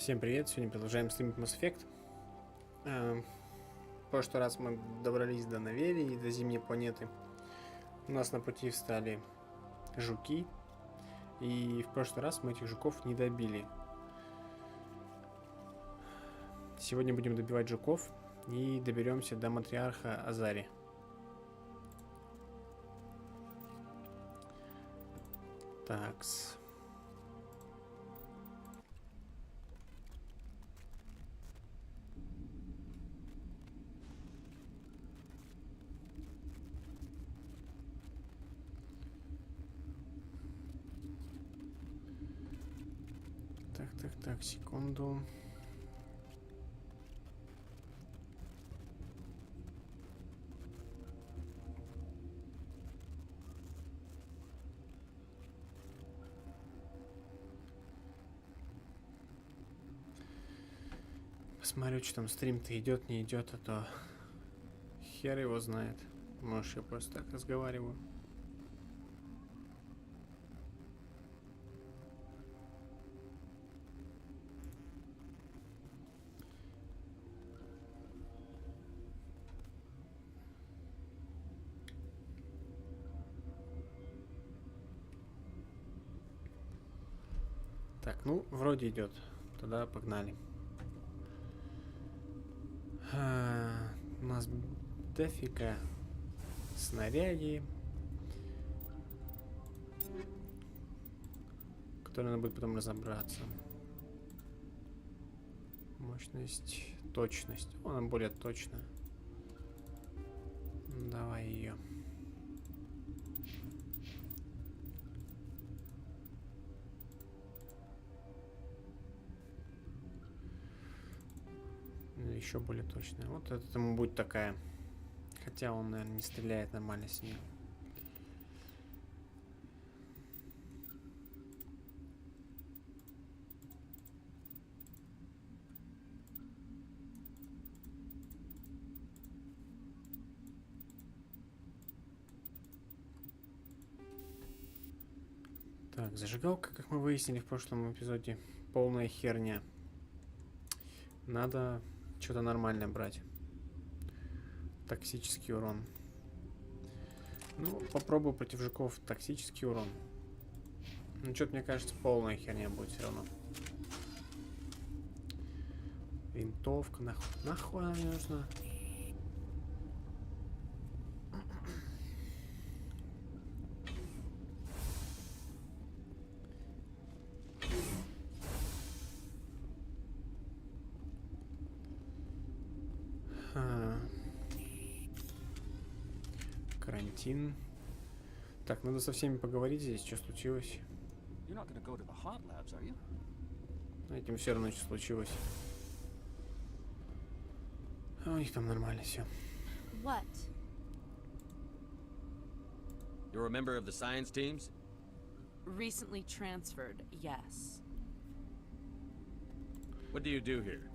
Всем привет! Сегодня продолжаем стримить MassEffect. В прошлый раз мы добрались до Новерии, до зимней планеты. У нас на пути встали жуки. И в прошлый раз мы этих жуков не добили. Сегодня будем добивать жуков и доберемся до матриарха Азари. Такс. Так, секунду. Посмотрю, что там стрим-то идет, не идет, а то хер его знает. Может, я просто так разговариваю. Так, ну, вроде идет. Тогда погнали. У нас дофига снаряги, которые надо будет потом разобраться. Мощность, точность. Она более точна. Давай ее. Еще более точная. Вот это ему будет такая. Хотя он, наверное, не стреляет нормально с нее. Так, зажигалка, как мы выяснили в прошлом эпизоде, полная херня. Надо что-то нормальное брать. Токсический урон. Ну, попробую против жуков токсический урон. Ну, что-то, мне кажется, полная херня будет все равно. Винтовка, нахуй она мне нужна? Карантин. Так, надо со всеми поговорить здесь, что случилось. Этим все равно что случилось. А у них там нормально все. What? You're a member of the science teams? Recently transferred, yes. What do you do here?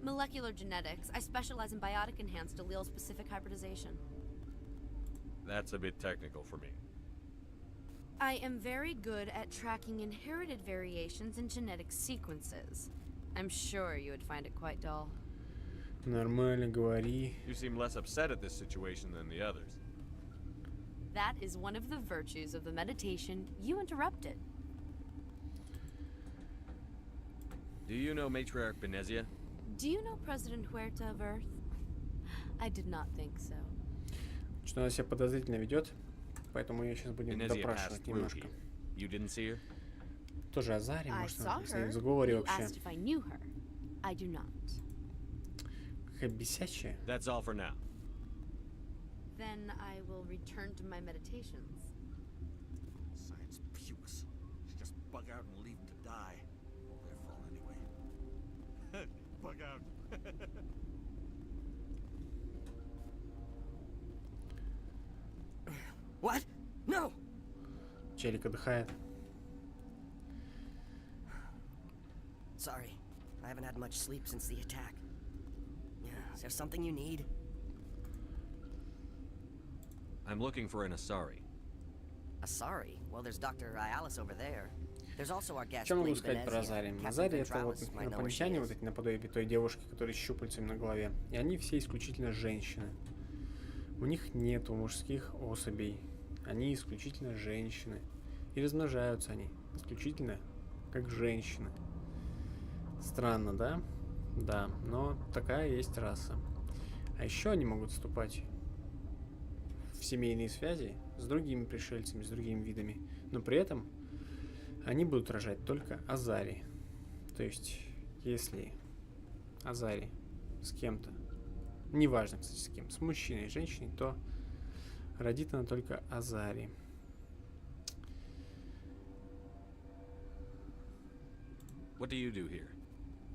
Molecular genetics. I specialize in biotic-enhanced allele-specific hybridization. That's a bit technical for me. I am very good at tracking inherited variations in genetic sequences. I'm sure you would find it quite dull. Нормально, говори. You seem less upset at this situation than the others. That is one of the virtues of the meditation you interrupted. Do you know Matriarch Benezia? Do you know President Huerta of Earth? I did not think so. Что она себя подозрительно ведет, поэтому ее сейчас будем допрашивать немножко. You didn't see her? Тоже Азари, может, она с ней в You сговоре вообще. asked if I knew her. I do not. Какая бесячая. That's all for now. Then I will return to my meditations. Science pukes. Just bug out and leave to die. Their fault anyway. Bug out. What? No! Челик отдыхает. Sorry, I haven't had much sleep since the attack. Yeah, is there something you need? I'm looking for an Asari. Asari? Well, there's Dr. Ayalis over there. There's also our guest, Что могу Lady сказать про Venezia. Азари? Captain Азари это вот Ventralis might know where she инопланетяне, вот is. эти наподобие той девушки, которая с щупальцами на голове. И они все исключительно женщины. У них нету мужских особей. Они исключительно женщины. И размножаются они исключительно как женщины. Странно, да? Да, но такая есть раса. А еще они могут вступать в семейные связи с другими пришельцами, с другими видами. Но при этом они будут рожать только Азари. То есть, если Азари с кем-то, неважно, кстати, с кем, с мужчиной, с женщиной, то родит она только Азари. What do you do here?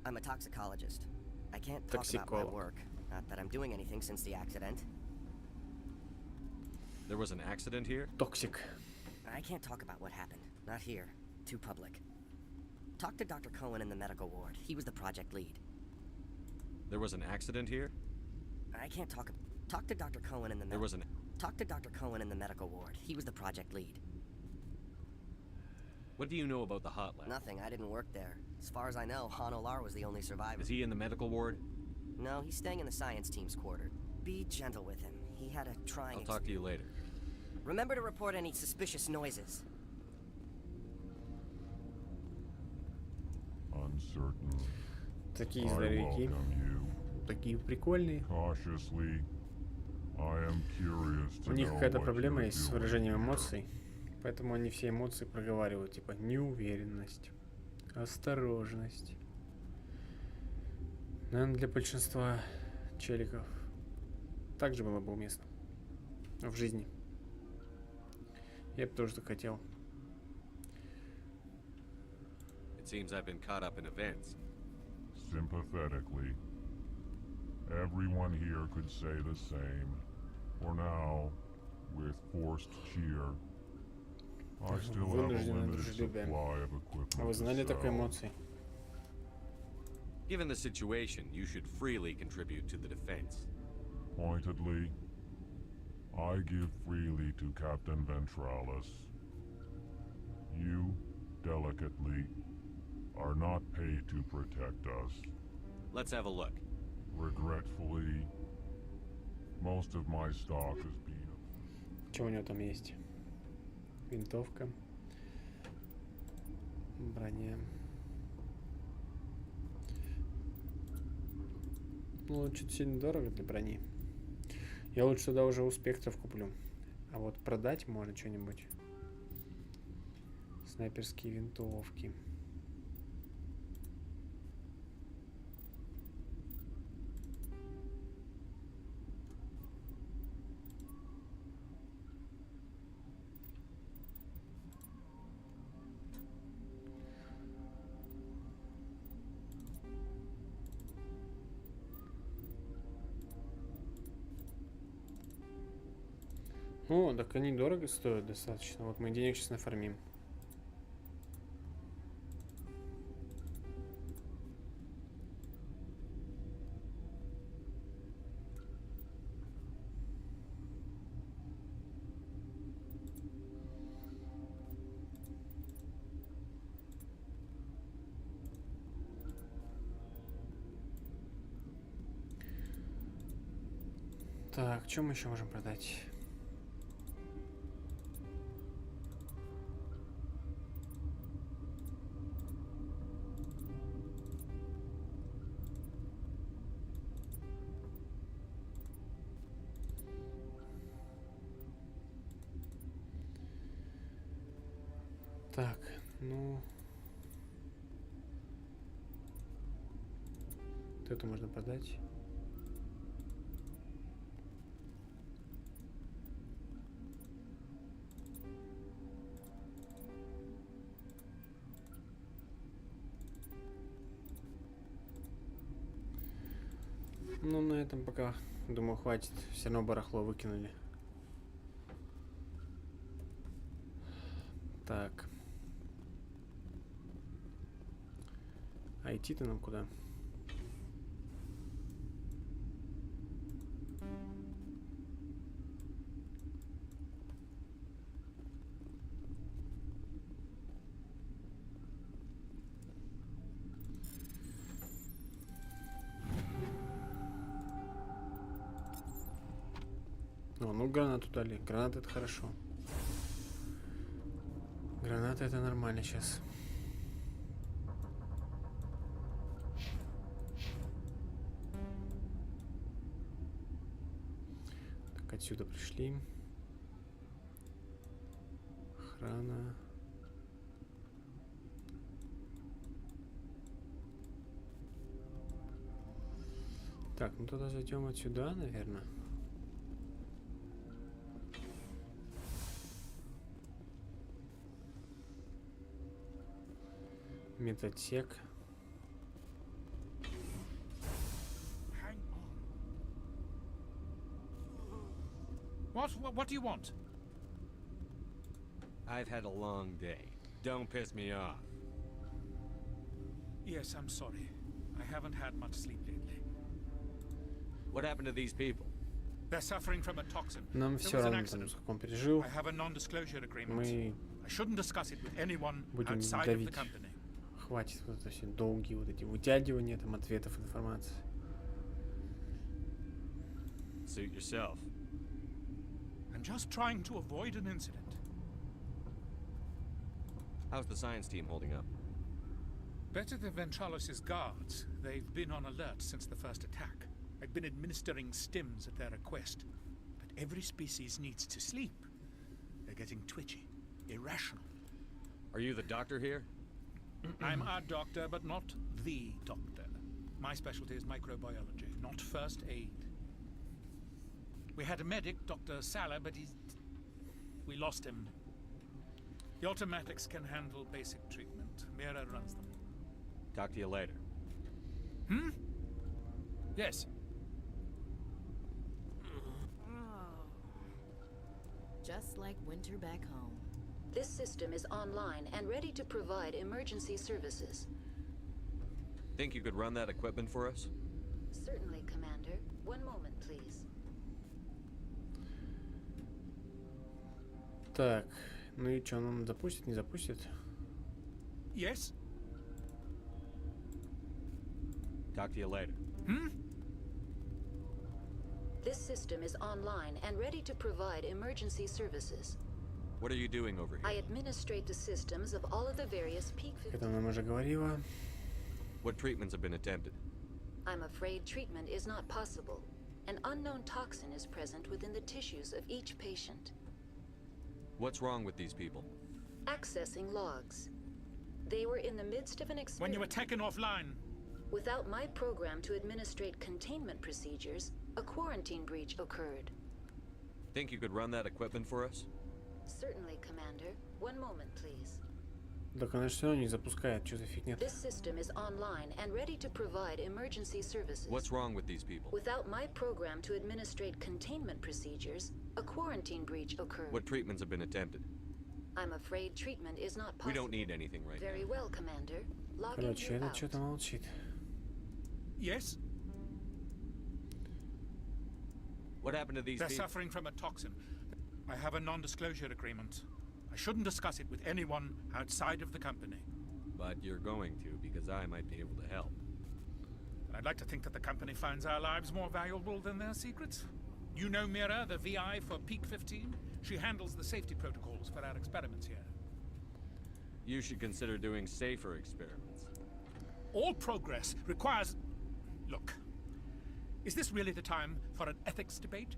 I'm a toxicologist. I can't talk about my work. Not that I'm doing anything since the accident. There was an accident here? Токсик. I can't talk about what happened. Not here. Too public. Talk to Dr. Cohen in the medical ward. He was the project lead. There was an accident here? I can't talk. Talk to Dr. Cohen in the There was an... Talk to Dr. Cohen in the medical ward. He was the project lead. What do you know about the hot lab? Nothing. I didn't work there. As far as I know, Han Olar was the only survivor. Is he in the medical ward? No, he's staying in the science team's quarters. Be gentle with him. He had a trying. I'll talk to you later. Remember to report any suspicious noises. Uncertain. Такие I здоровяки. welcome you. Такие прикольные. Cautiously, I am curious to У них know какая-то what проблема you're есть с doing выражением here. эмоций. Поэтому они все эмоции проговаривают. Типа неуверенность, осторожность. Наверное, для большинства челиков также было бы уместно в жизни. Я бы тоже так хотел. It seems I've been caught up in events. Sympathetically, everyone here could say the same. For now, with forced cheer, I still have a Вынужденное limited дружелюбие. supply of А equipment вы to знали такой sell. эмоции? Given the situation, you should freely contribute to the defense. Pointedly, I give freely to Captain Ventralis. You, delicately, are not paid to protect us. Let's have a look. Regretfully, most of my stock has been... Что у него там есть? Винтовка. Броня. Ну, что-то сильно дорого для брони. Я лучше туда уже у спектров куплю. А вот продать можно что-нибудь. Снайперские винтовки. О, так они дорого стоят достаточно. Вот мы денег сейчас нафармим. Так, что мы еще можем продать? Так, ну... Вот это можно продать. Ну, на этом пока, думаю, хватит. Все равно барахло выкинули. Так. А идти-то нам куда? Ну, гранату дали. Граната это хорошо. Граната это нормально сейчас. Так, отсюда пришли. Охрана. Так, ну тогда зайдем вот сюда, наверное. Медотсек. Hang on. What do you want? I've had a long day. Don't piss me off. Yes, I'm sorry. I haven't had much sleep lately. What happened to these people? They're suffering from a toxin. Нам There все was an равно, accident. сколько он пережил. I have a non-disclosure agreement. Мы I shouldn't discuss it with anyone будем outside of the давить. company. Хватит вот это все долгие вот эти вытягивания там ответов информации. Suit yourself. I'm just trying to avoid an incident. How's the science team holding up? Better than Ventralos' guards. They've been on alert since the first attack. I've been administering stims at their request. But every species needs to sleep. They're getting twitchy, irrational. Are you the doctor here? I'm a doctor, but not the doctor. My specialty is microbiology, not first aid. We had a medic, Dr. Sala, but we lost him. The automatics can handle basic treatment. Mira runs them. Talk to you later. Hmm? Yes. Just like winter back home. This system is online and ready to provide emergency services. Think you could run that equipment for us? Certainly, Commander. One moment, please. Так, ну и что, он запустит, не запустит? Yes? Talk to you later. Hmm? This system is online and ready to provide emergency services. What are you doing over I here? administrate the systems of all of the various Peak Это нам уже говорила. What treatments have been attempted? I'm afraid treatment is not possible. An unknown toxin is present within the tissues of each patient. What's wrong with these people? Accessing logs. They were in the midst of an When you were experiment. taken offline, Without my program to administrate containment procedures, a quarantine breach occurred. Think you could run that equipment for us? Certainly, Commander. One moment, please. Так она все равно не запускает, что за фигня? This system is online and ready to provide emergency services. What's wrong with these people? Without my program to administrate containment procedures, a quarantine breach occurred. What treatments have been attempted? I'm afraid treatment is not possible. We don't need anything right Very now. well, Commander. Logging Короче, you этот out. что-то молчит. yes? What happened to these They're people? suffering from a toxin. I have a non-disclosure agreement. I shouldn't discuss it with anyone outside of the company. But you're going to, because I might be able to help. I'd like to think that the company finds our lives more valuable than their secrets. You know Mira, the VI for Peak 15? She handles the safety protocols for our experiments here. You should consider doing safer experiments. All progress requires... Look, is this really the time for an ethics debate?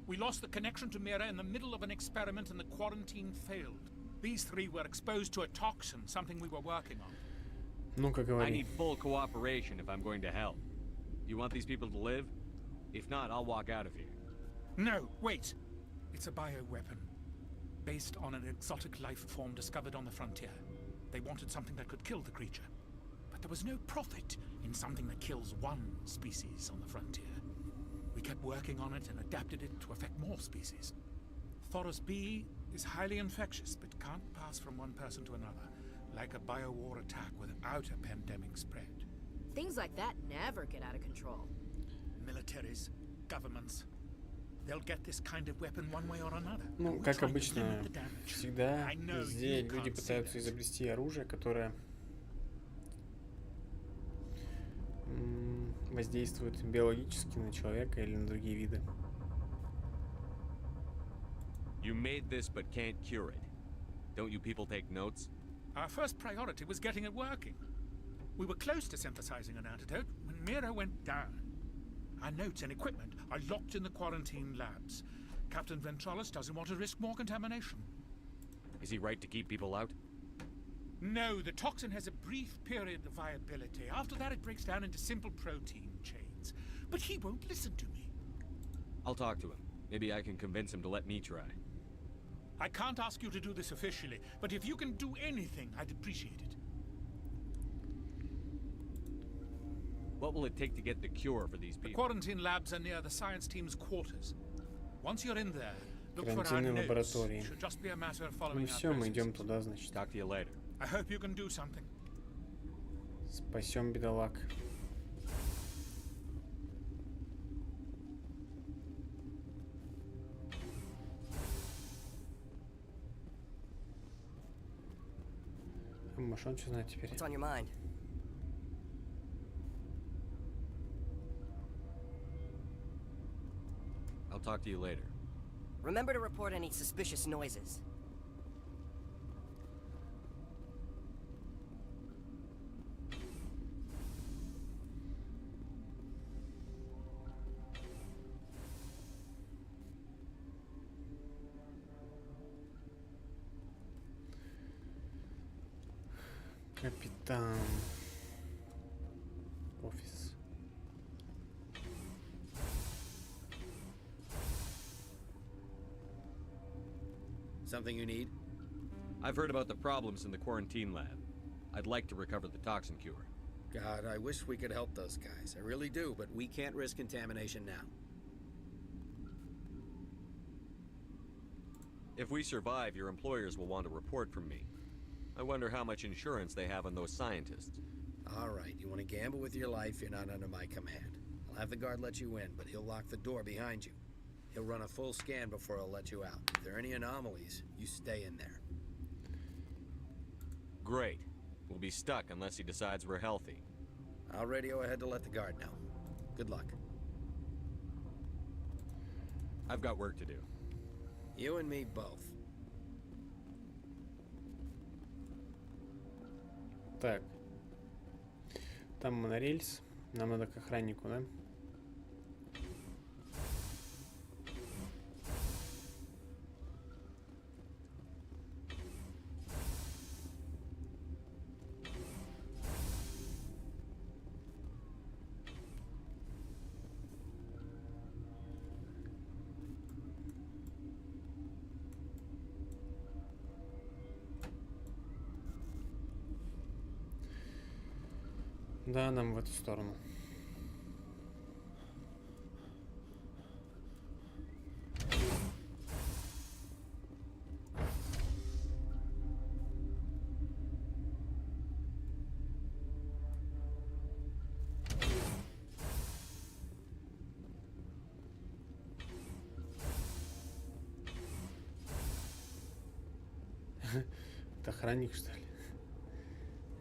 We lost the connection to Mira in the middle of an experiment and the quarantine failed. These three were exposed to a toxin, something we were working on. Ну-ка, I говори. need full cooperation if I'm going to help. You want these people to live? If not, I'll walk out of here. No, wait. It's a bioweapon. Based on an exotic life form discovered on the frontier. They wanted something that could kill the creature. But there was no profit in something that kills one species on the frontier. We kept working on it and adapted it to affect more species. Thoros B is highly infectious, but can't pass from one person to another, like a biowar attack without a pandemic spread. Things like that never get out of control. Militaries, governments, they'll get this kind of weapon one way or another. Ну, And we're как trying to обычно, limit the damage. всегда I know везде you люди can't see пытаются that. изобрести оружие, которое м, воздействует биологически на человека или на другие виды. You made this but can't cure it. Don't you people take notes? Our first priority was getting it working. We were close to synthesizing an antidote when Mira went down. Our notes and equipment are locked in the quarantine labs. Captain Ventralis doesn't want to risk more contamination. Is he right to keep people out? No, the toxin has a brief period of viability. After that, it breaks down into simple protein chains. But he won't listen to me. I'll talk to him. Maybe I can convince him to let me try. I can't ask you to do this officially, but if you can do anything, I'd appreciate it. What will it take to get the cure for these The people? quarantine labs are near the science team's quarters. Once you're in there, look for our Карантинные notes. лаборатории. Should just be a matter of Ну following our все, мы идем processes. туда, значит. Talk to you later. I hope you can do something. Спасем бедолаг. Может, он что знает теперь? What's on your mind? I'll talk to you later. Remember to report any suspicious noises. Капитан. Офис. Something you need? I've heard about the problems in the quarantine lab. I'd like to recover the toxin cure. God, I wish we could help those guys. I really do, but we can't risk contamination now. If we survive, your employers will want a report from me. I wonder how much insurance they have on those scientists. All right, you want to gamble with your life, you're not under my command. I'll have the guard let you in, but he'll lock the door behind you. He'll run a full scan before he'll let you out. If there are any anomalies, you stay in there. Great. We'll be stuck unless he decides we're healthy. I'll radio ahead to let the guard know. Good luck. I've got work to do. You and me both. Так. Там монорельс. Нам надо к охраннику, да? Да, нам в эту сторону. Это охранник, что ли?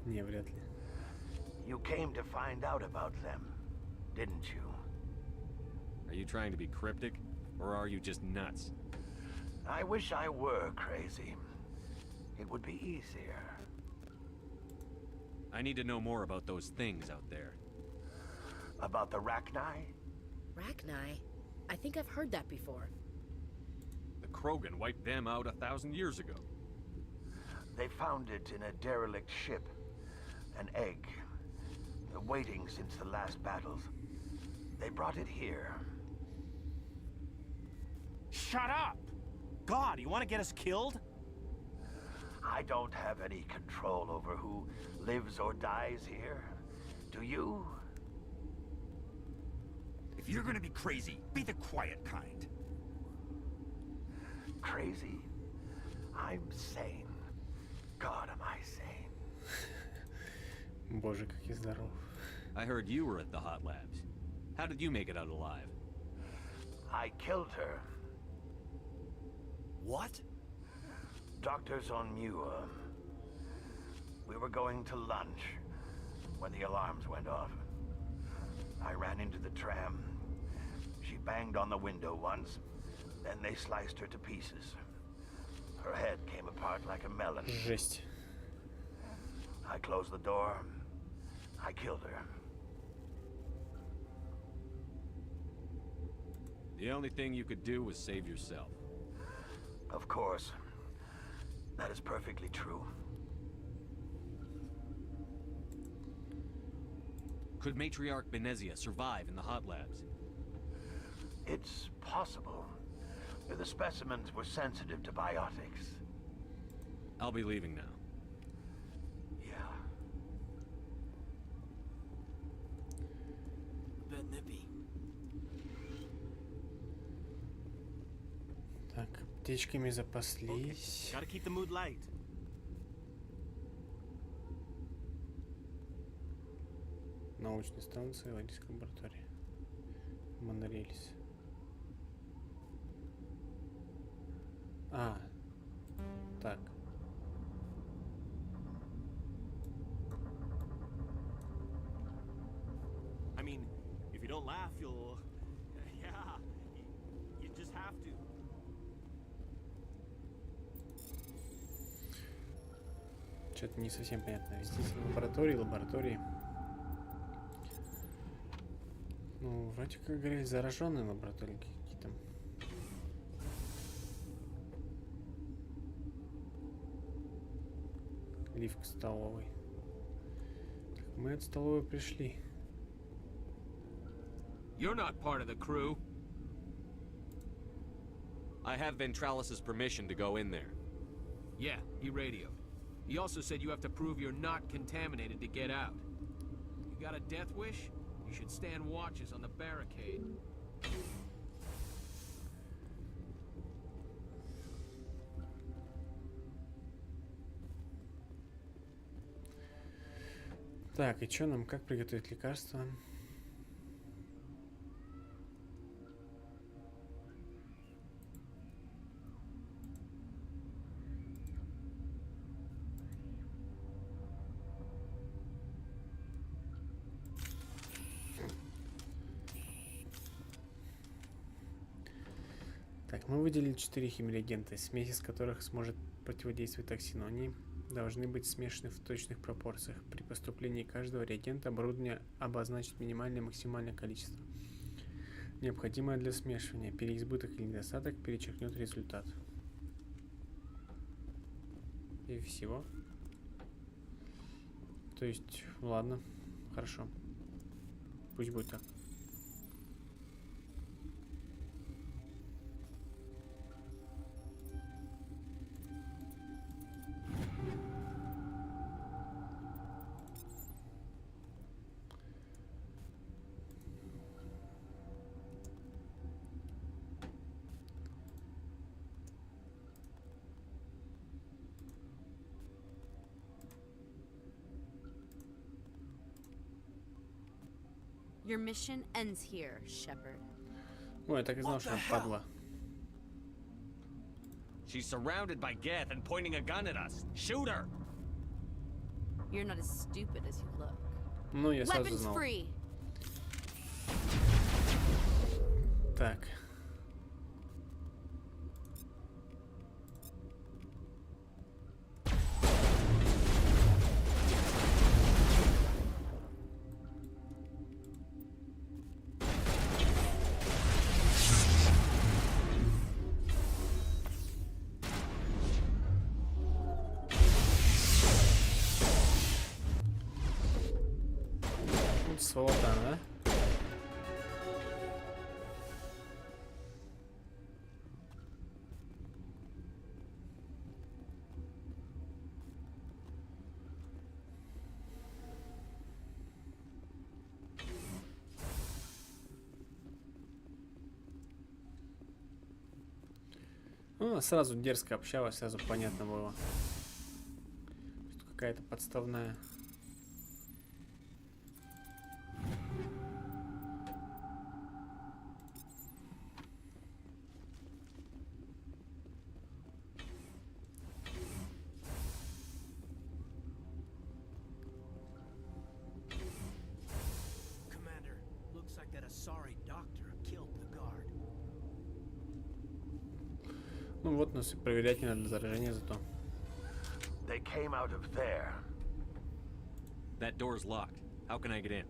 Не, вряд ли. You came to find out about them, didn't you? Are you trying to be cryptic, or are you just nuts? I wish I were crazy. It would be easier. I need to know more about those things out there. About the Rachni? Rachni? I think I've heard that before. The Krogan wiped them out 1,000 years ago. They found it in a derelict ship. An egg. Waiting since the last battles. They brought it here. Shut up! God, you want to get us killed? I don't have any control over who lives or dies here. Do you? If you're gonna be crazy, be the quiet kind. Crazy? I'm sane. God, am I sane? Боже, как я здоров. I heard you were at the hot labs. How did you make it out alive? I killed her. What? Doctors on Muir. We were going to lunch when the alarms went off. I ran into the tram. She banged on the window once, then they sliced her to pieces. Her head came apart like a melon. Жесть. I closed the door. I killed her. The only thing you could do was save yourself. Of course. That is perfectly true. Could Matriarch Benezia survive in the hot labs? It's possible. The specimens were sensitive to biotics. I'll be leaving now. Yeah. Bit nippy. Так, аптечками запаслись. Gotta keep the mood light. Научная станция, логическая лаборатория. Монорельс. А, так. I mean, if you don't laugh, you'll... Yeah, you just have to. Что-то не совсем понятно. Вести лаборатории, лаборатории. Ну, вроде как говорили, зараженные лаборатории какие-то. Лифт к столовой. Так, мы от столовой пришли. You're not part of the crew. I have Ventralis's permission to go in there. Yeah, he radioed. He also said you have to prove you're not contaminated to get out. You got a death wish? You should stand watches on the barricade. Так, и что нам, как приготовить лекарства? Так, мы выделили 4 химреагента, смесь из которых сможет противодействовать токсину. Они должны быть смешаны в точных пропорциях. При поступлении каждого реагента оборудование обозначит минимальное и максимальное количество, необходимое для смешивания. Переизбыток или недостаток перечеркнет результат. И всего. То есть, ладно, хорошо. Пусть будет так. Your mission ends here, Shepard. Ой, я так и знал, что она падла. She's surrounded by Geth and pointing a gun at us. Shoot her! You're not as stupid as you look. Ну, я сразу Weapons знал. free. Так. Сволота, да? Ну, сразу дерзко общалась, сразу понятно было, что какая-то подставная. Commander, looks like that sorry doctor killed the guard. Ну вот нас и проверять не надо заражение зато. They came out of there. That door's locked. How can I get in?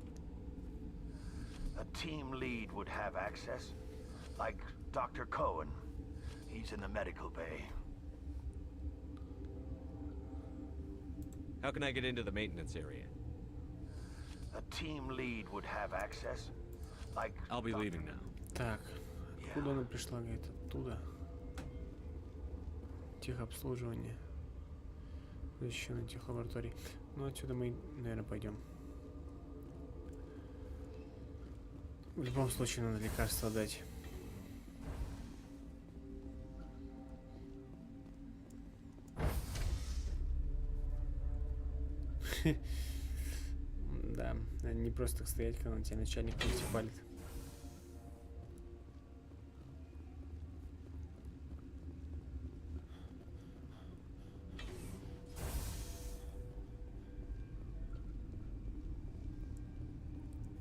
A team lead would have access. Like Dr. Cohen. He's in the medical bay. How can I get into the maintenance area? A team lead would have access. Like I'll be leaving now. Так, откуда она пришла? Говорит, оттуда. Техобслуживание. Защищенный техлабораторий. Ну, отсюда мы, наверное, пойдем. В любом случае, надо лекарство дать. Да, не просто так стоять, когда на тебя начальник палит.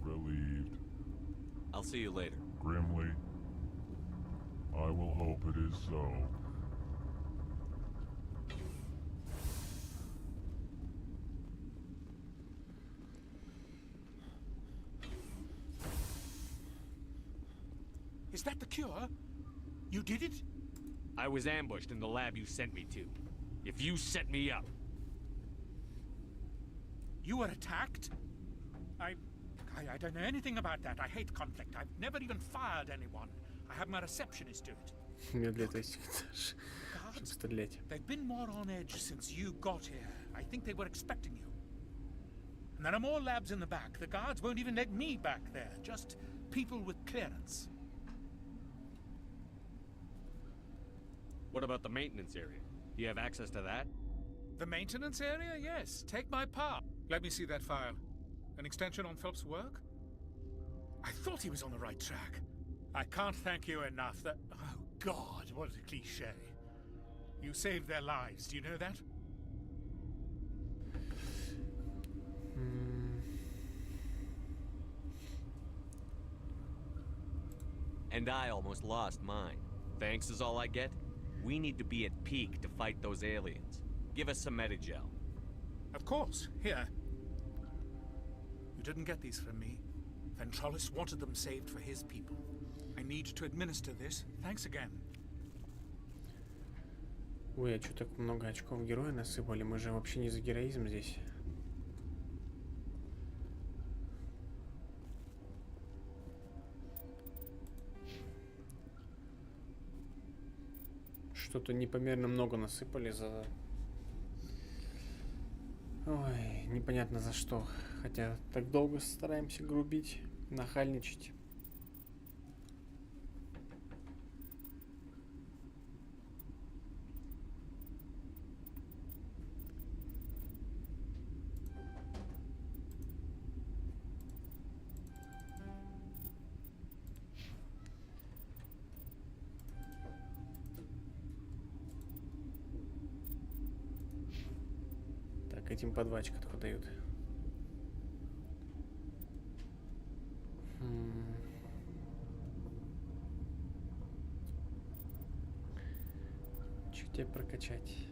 Relieved. I'll see you later. Grimly. I will hope it is so. Is that the cure? You did it? I was ambushed in the lab you sent me to. If you set me up... You were attacked? I don't know anything about that. I hate conflict. I've never even fired anyone. I have my receptionist do it. Guards? They've been more on edge since you got here. I think they were expecting you. And there are more labs in the back. The guards won't even let me back there. Just people with clearance. What about the maintenance area? Do you have access to that? The maintenance area? Yes. Take my part. Let me see that file. An extension on Phelps' work? I thought he was on the right track. I can't thank you enough that... Oh, God, what a cliche. You saved their lives, do you know that? And I almost lost mine. Thanks is all I get? We need to be at peak to fight those aliens. Give us some Medigel. Of course. Here. You didn't get these from me. Ventrolis wanted them saved for his people. I need to administer this. Thanks again. Ой, а что так много очков героя насыпали? Мы же вообще не за героизм здесь. Что-то непомерно много насыпали за... Ой, непонятно за что. Хотя так долго стараемся грубить, нахальничать. Так, этим подвачка только дают. Чуть тебя прокачать.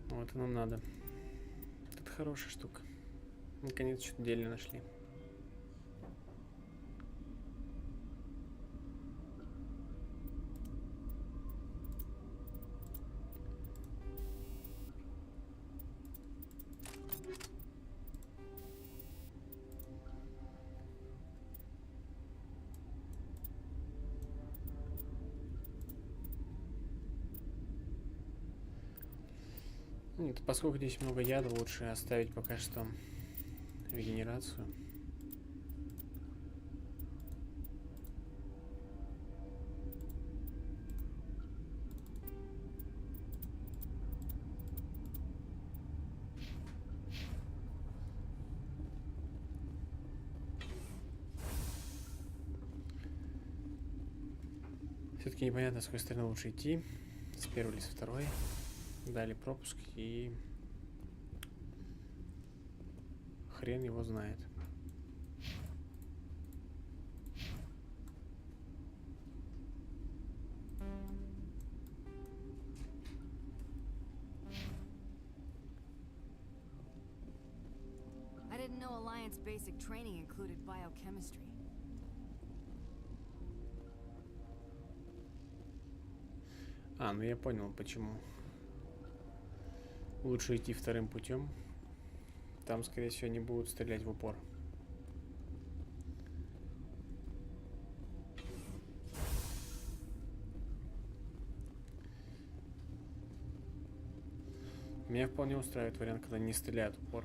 Вот и нам надо. Это хорошая штука. Наконец что-то дельное нашли. Нет, поскольку здесь много яда, лучше оставить пока что регенерацию. Все-таки непонятно, с какой стороны лучше идти. С первой или с второй. Дали пропуск и... Хрен его знает. I didn't know Alliance basic training included biochemistry. А, ну я понял, почему. Лучше идти вторым путем. Там, скорее всего, не будут стрелять в упор. Меня вполне устраивает вариант, когда не стреляют в упор.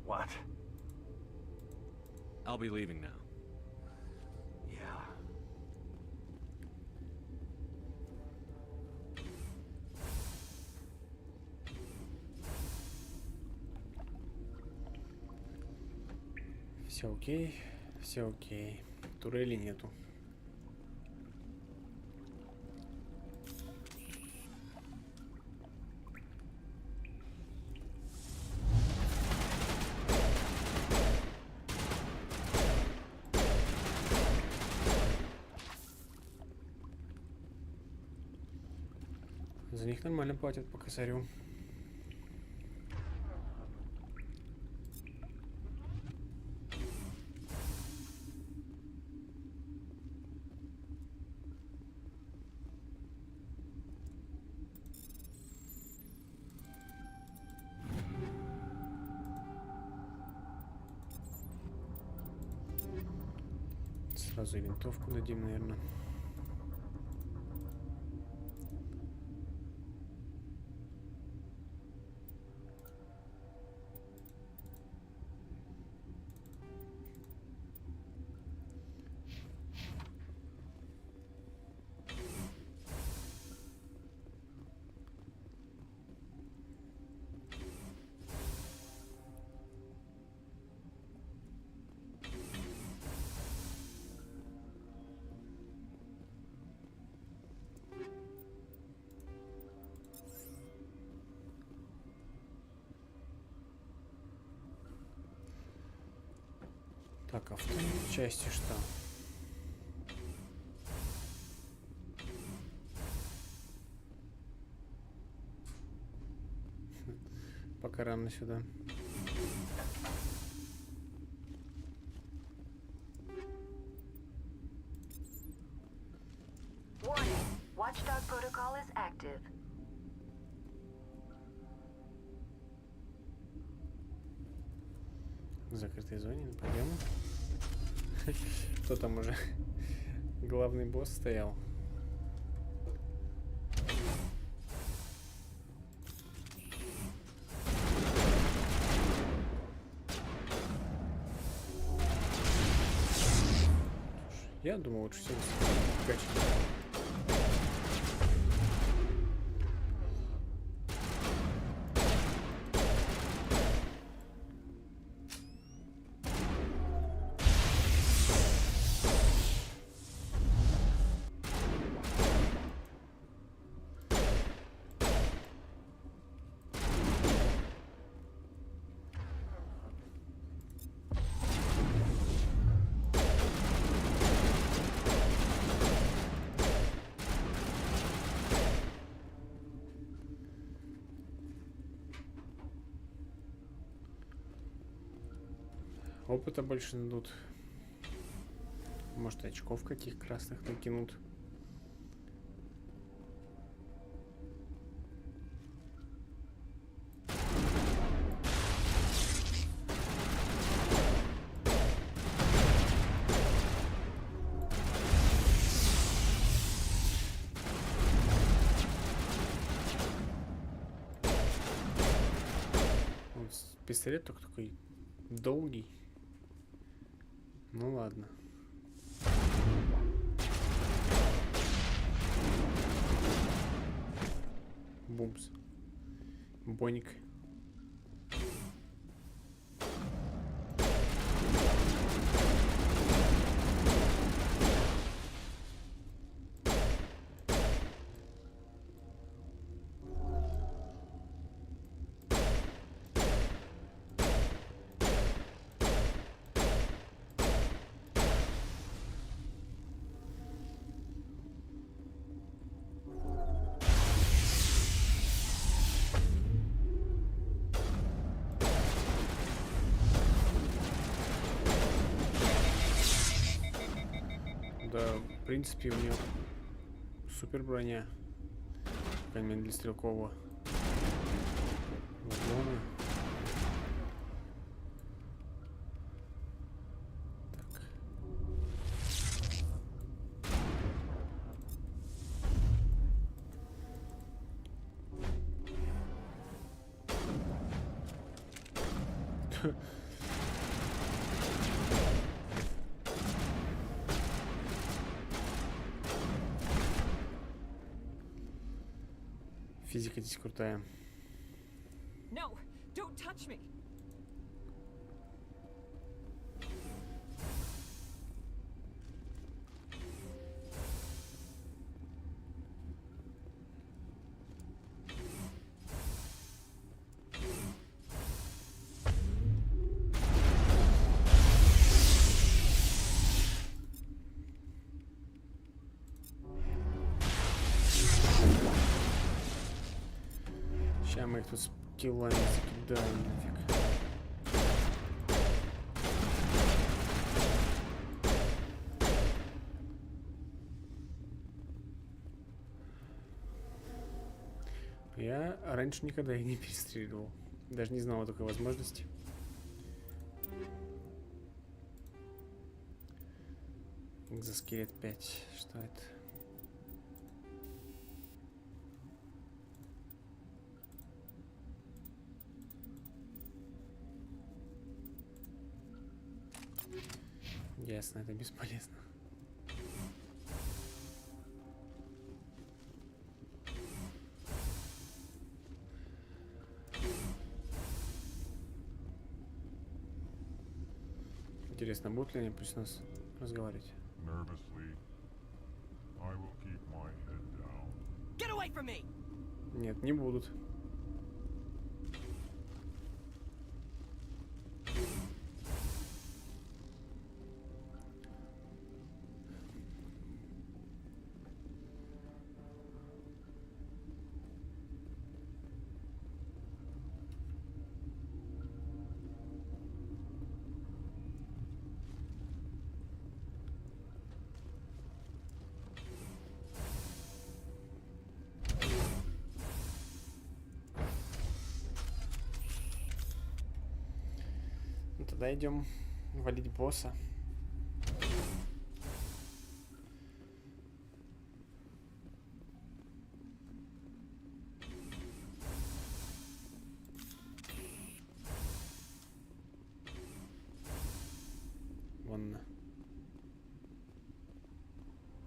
What? I'll be leaving now. Yeah. Все окей, все окей. Турели нету. За них нормально платят по косарю. Сразу и винтовку дадим, наверное. Так, а в той части что? Пока рано сюда. Warning. Watchdog protocol is active. В закрытой зоне, пойдем. Кто там уже? Главный босс стоял. Я думал, лучше всего качать. Опыта больше дадут. Может, очков каких красных накинут. Пистолет только такой долгий. Ну ладно. Бумс. Боник. Да, в принципе, у нее супер броня. По крайней мере, для стрелкового уклона. Так. Физика здесь крутая. No, don't touch me. Сейчас мы их тут с киллами закидаем нафиг. Я раньше никогда их не перестреливал. Даже не знал о такой возможности. Экзоскелет 5. Что это? Ясно, это бесполезно. Интересно, будут ли они пусть нас разговаривать? Нет, не будут. Тогда идем валить босса. Вон.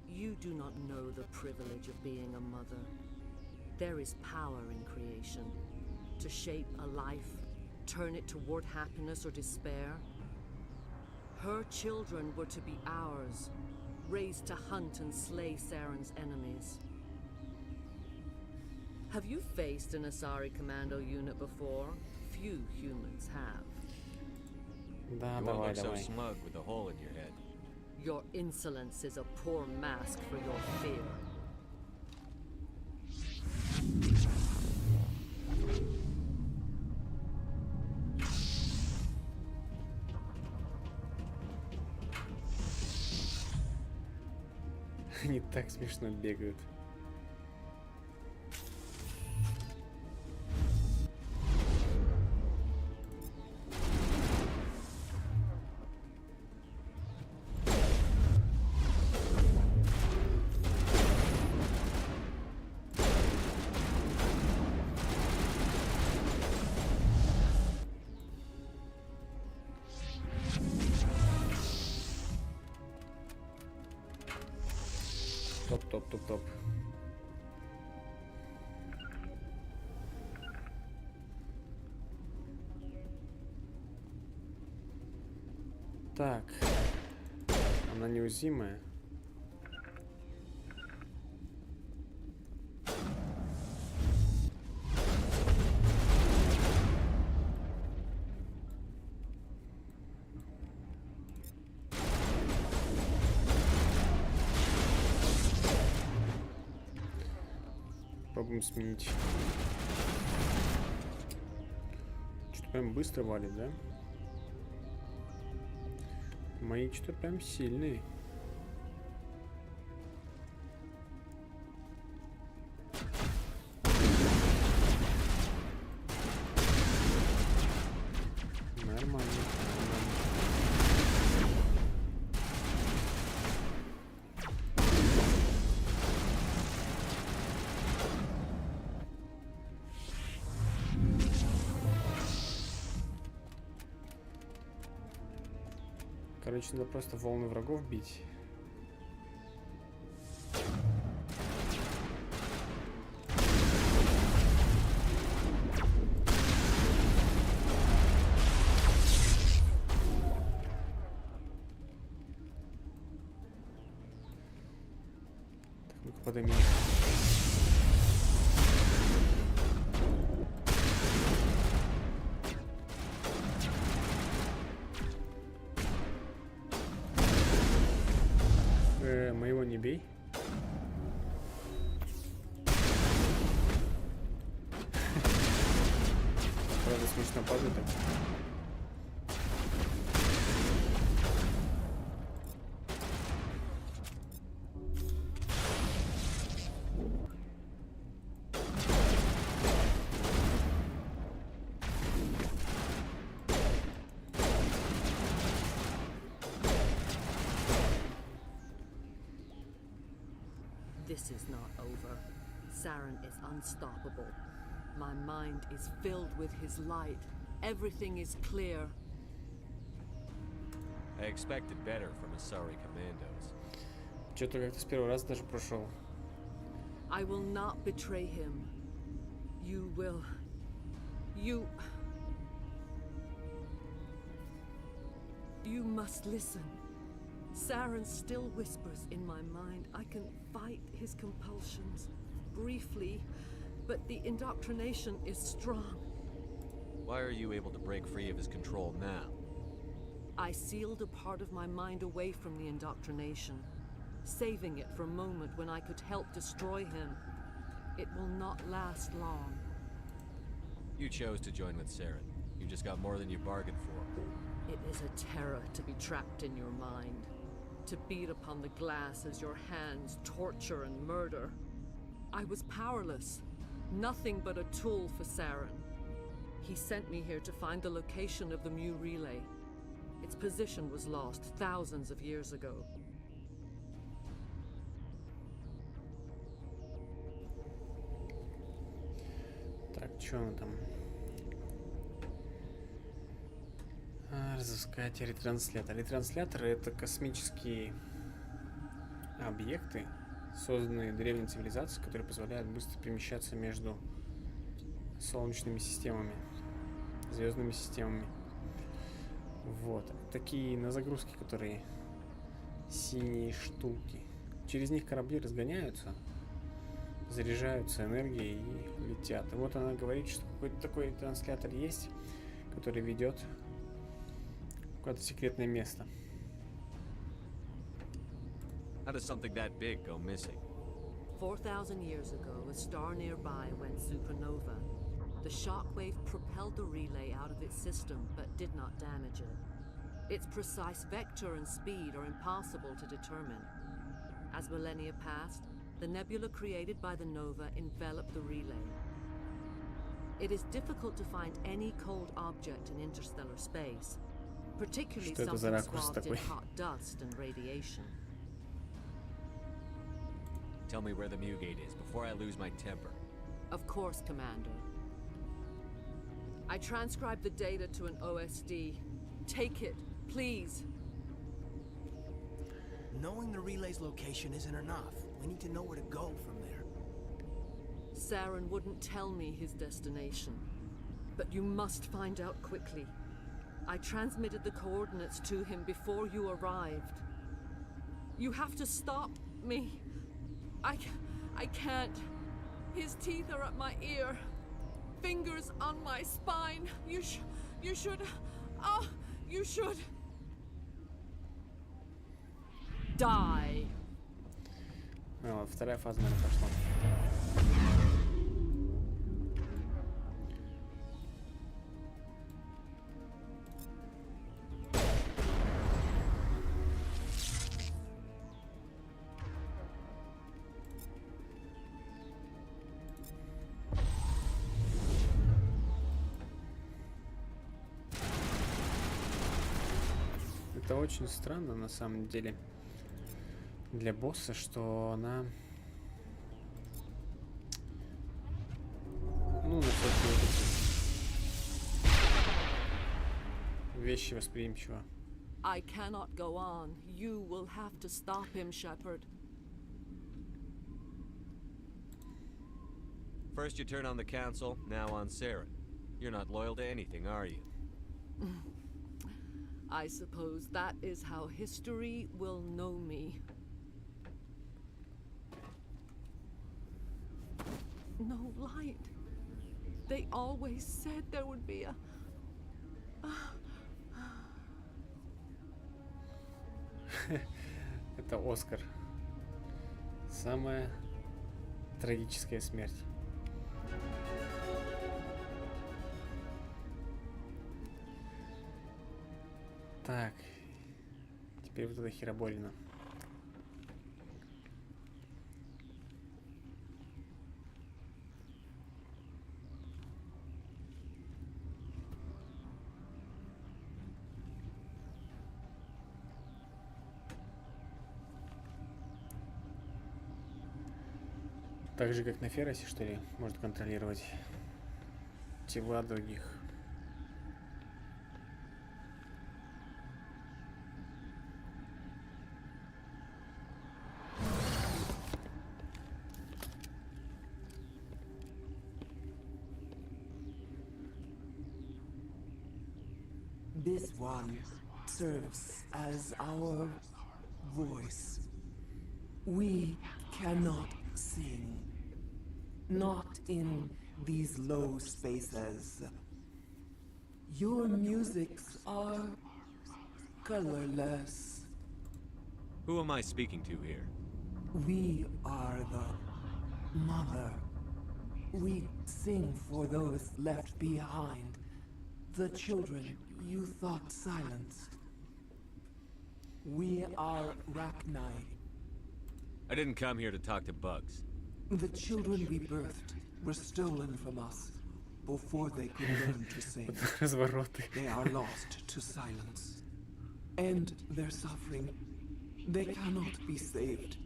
You do not know the privilege of being a mother. There is power in creation to shape a life. Turn it toward happiness or despair. Her children were to be ours, raised to hunt and slay Saren's enemies. Have you faced an Asari commando unit before? Few humans have. Да, You won't давай, look so давай. smug with a hole in your head. Your insolence is a poor mask for your fear. Они так смешно бегают. Топ. Так. Она неуязвимая. Попробуем сменить. Что-то прям быстро валит, да? Мои что-то прям сильные. Нормально. Короче, надо просто волны врагов бить. Так, ну-ка подойми. Моего не бей. Правда, смешно падает так. This is not over. Saren is unstoppable. My mind is filled with his light. Everything is clear. I expected better from Asari commandos. Что-то как-то с первого раза даже прошел. I will not betray him. You will. You must listen. Saren still whispers in my mind. I can fight his compulsions briefly, but the indoctrination is strong. Why are you able to break free of his control now? I sealed a part of my mind away from the indoctrination, saving it for a moment when I could help destroy him. It will not last long. You chose to join with Saren. You just got more than you bargained for. It is a terror to be trapped in your mind. To beat upon the glass as your hands torture and murder. I was powerless, nothing but a tool for Saren. He sent me here to find the location of the Mu relay. Its position was lost thousands of years ago. Так, что она там? Разыскать ретранслятор. Ретрансляторы — это космические объекты, созданные древней цивилизацией, которые позволяют быстро перемещаться между солнечными системами, звездными системами. Вот. Такие на загрузке, которые синие штуки. Через них корабли разгоняются, заряжаются энергией и летят. И вот она говорит, что какой-то такой транслятор есть, который ведет в какое-то секретное место. How does something that big go missing? 4,000 years ago, a star nearby went supernova. The shockwave propelled the relay out of its system, but did not damage it. Its precise vector and speed are impossible to determine. As millennia passed, the nebula created by the nova enveloped the relay. It is difficult to find any cold object in interstellar space, particularly something swathed in hot dust and radiation. Tell me where the Mu gate is before I lose my temper. Of course, Commander. I transcribed the data to an OSD. Take it, please. Knowing the relay's location isn't enough. We need to know where to go from there. Saren wouldn't tell me his destination. But you must find out quickly. I transmitted the coordinates to him before you arrived. You have to stop me. I can't. His teeth are at my ear. Fingers on my spine. You should... Oh, you should... Die. Ну, вторая фаза, наверное, пошла. Это очень странно на самом деле для босса, что она, ну, на всякие вещи восприимчива. I cannot go on. You will have to stop him, Shepard. First you turn on the Council, now on Saren. You're not loyal to anything, are you? I suppose that is how history will know me. No light. They always said there would be a... Это Оскар. Самая трагическая смерть. Так, теперь вот эта хероборина. Так же, как на Феросе, что ли, может контролировать тела других. This one serves as our voice. We cannot sing. Not in these low spaces. Your musics are colorless. Who am I speaking to here? We are the mother. We sing for those left behind. The children you thought silenced. We are Rachni. I didn't come here to talk to bugs. The children we birthed were stolen from us before they could learn to sing. They are lost to silence. And their suffering, they cannot be saved.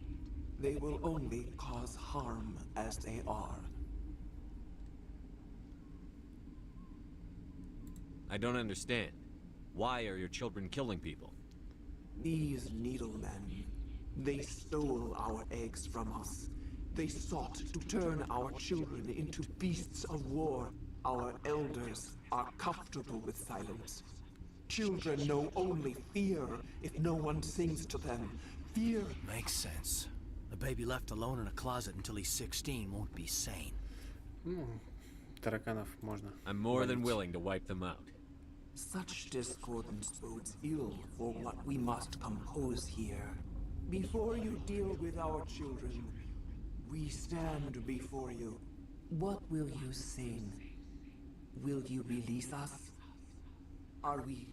They will only cause harm as they are. I don't understand. Why are your children killing people? These needlemen, they stole our eggs from us. They sought to turn our children into beasts of war. Our elders are comfortable with silence. Children know only fear if no one sings to them. Fear makes sense. A baby left alone in a closet until he's 16 won't be sane. Тараканов можно. I'm more than willing to wipe them out. Such discordance bodes ill for what we must compose here. Before you deal with our children, we stand before you. What will you sing? Will you release us? Are we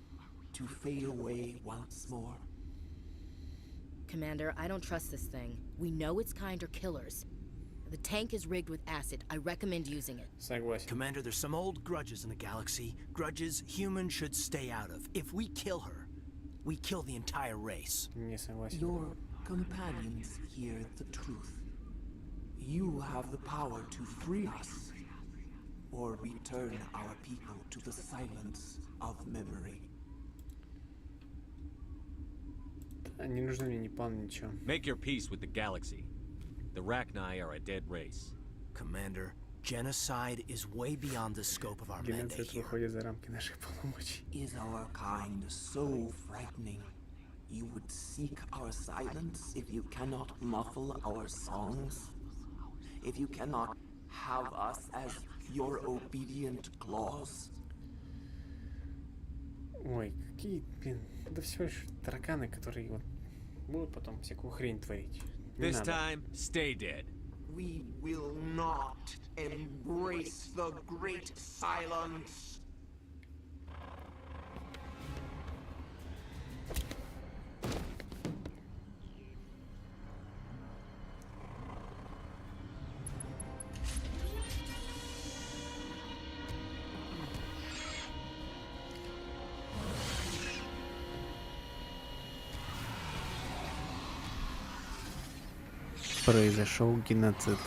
to fade away once more? Commander, I don't trust this thing. We know its kind are killers. The tank is rigged with acid. I recommend using it. Согласен. Commander, there's some old grudges in the galaxy. Grudges humans should stay out of. If we kill her, we kill the entire race. Не согласен. Your companions hear the truth. You have the power to free us, or return our people to the silence of memory. Не нужны мне ни план, ничего. Make your peace with the galaxy. The Rachni are a dead race. Commander, genocide is way beyond the scope of our mandate Геноцид here. выходит за рамки наших полномочий. Is our kind so frightening? You would seek our silence if you cannot muffle our songs? If you cannot have us as your obedient claws? Ой, какие, блин, это всего лишь тараканы, которые вот будут потом всякую хрень творить. Не This надо. time, stay dead. We will not embrace the great silence. Произошел геноцид.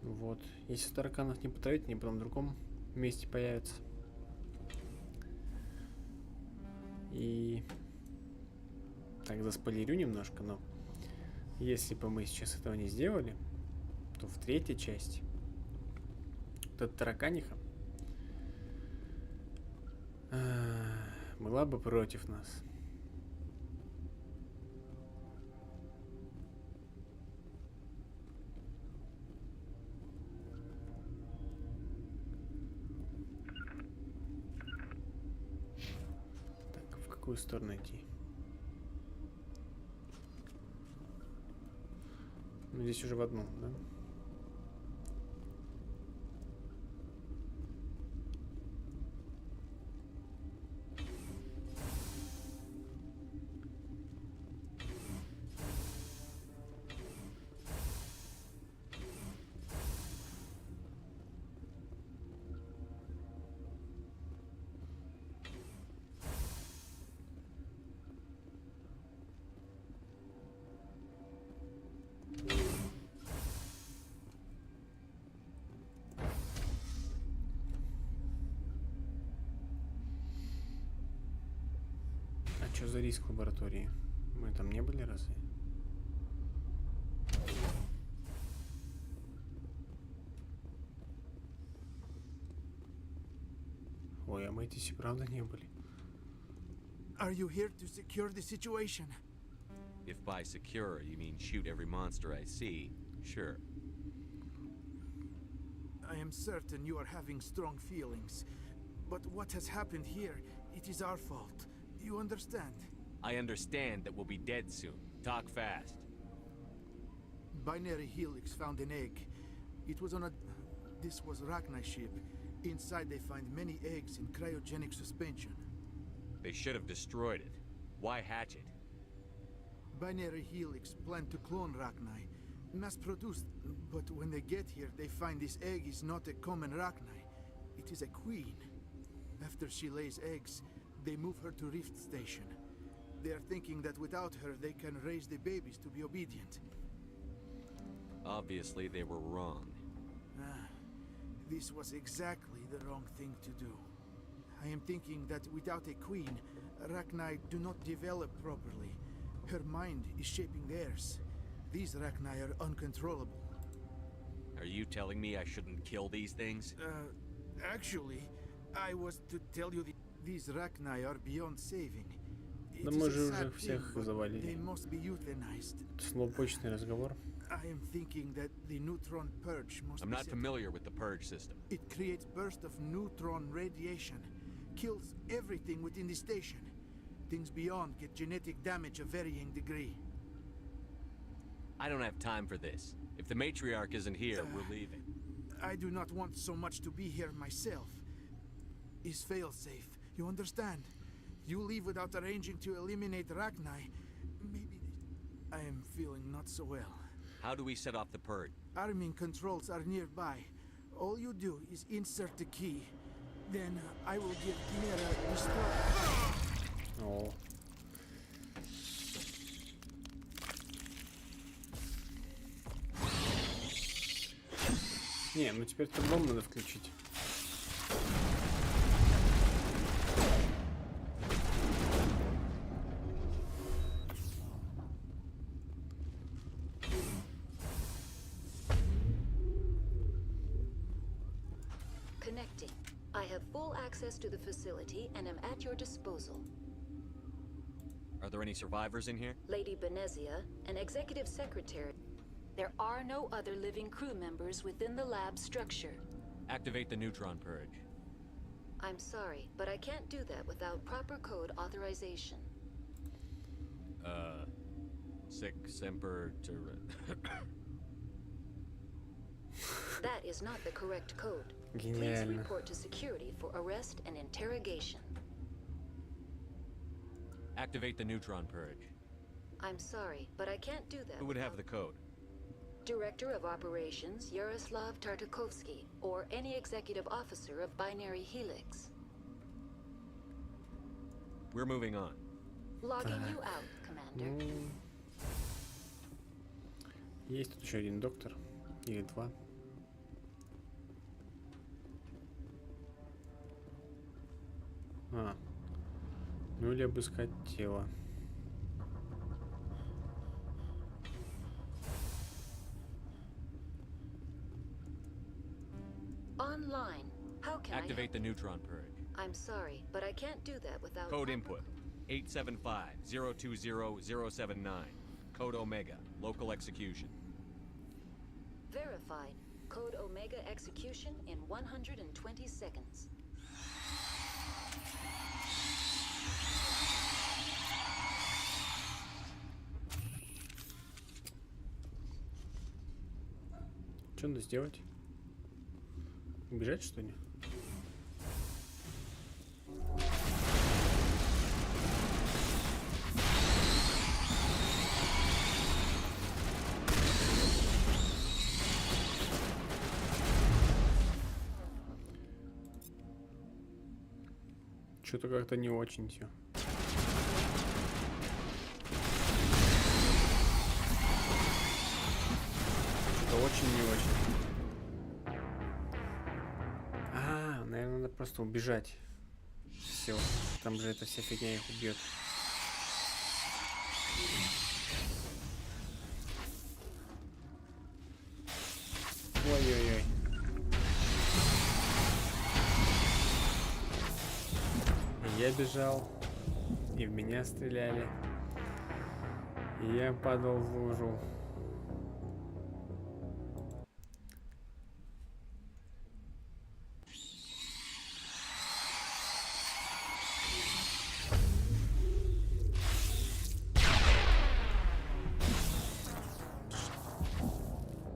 Вот. Если тараканов не потравить, они потом в другом месте появятся. И так заспойлерю немножко, но если бы мы сейчас этого не сделали, то в третьей части вот эта тараканиха была бы против нас. В какую сторону идти? Ну, здесь уже в одну, да? Что за риск в лаборатории? Мы там не были разве? Ой, а мы здесь и правда не были. Are you here to secure the situation? If by secure you mean shoot every monster I see, sure. I am certain you are having strong feelings. But what has happened here, it is our fault. You understand? I understand that we'll be dead soon. Talk fast. Binary Helix found an egg. It was on a... This was Rachni ship. Inside they find many eggs in cryogenic suspension. They should have destroyed it. Why hatch it? Binary Helix planned to clone Rachni. Mass-produced, but when they get here, they find this egg is not a common Rachni. It is a queen. After she lays eggs, they move her to Rift Station. They are thinking that without her, they can raise the babies to be obedient. Obviously, they were wrong. This was exactly the wrong thing to do. I am thinking that without a queen, Rachni do not develop properly. Her mind is shaping theirs. These Rachni are uncontrollable. Are you telling me I shouldn't kill these things? Actually, I was to tell you these Rachni are beyond saving. Да мы же уже всех завалили. They must be euthanized. Слоупочный разговор. I am thinking that the neutron purge must I'm be not familiar with the purge system. It creates bursts of neutron radiation, kills everything within the station. Things beyond get genetic damage of varying degree. I don't have time for this. If the matriarch isn't here, we're leaving. I do not want so much to be here myself. Is fail-safe, you understand? You leave without arranging to eliminate Rachni. Maybe I am feeling not so well. How do we set off the purge? Arming controls are nearby. All you do is insert the key. Then I will give Chimera the start. О. Не, ну теперь по-другому надо включить. Connecting. I have full access to the facility and am at your disposal. Are there any survivors in here? Lady Benezia, an executive secretary. There are no other living crew members within the lab structure. Activate the neutron purge. I'm sorry, but I can't do that without proper code authorization. Sic semper That is not the correct code. Please Гениально. report to security for arrest and interrogation. Activate the neutron purge. I'm sorry, but I can't do that. Who would have the code? Director of Operations Yaroslav Tartakovsky, or any executive officer of Binary Helix. We're moving on. Logging you out, Commander. Есть тут еще один доктор. Или два. Ну или обыскать тело. Online. How can Activate the neutron purge. I'm sorry, but I can't do that without... Code input. 875-020-079. Code Omega. Local execution. Verified. Code Omega execution in 120 seconds. Что надо сделать? Убежать, что ли? Что-то как-то не очень все. Что-то очень не очень. Наверное, надо просто убежать. Все. Там же эта вся фигня их убьет. Ой-ой-ой. Я бежал, и в меня стреляли, и я падал в лужу.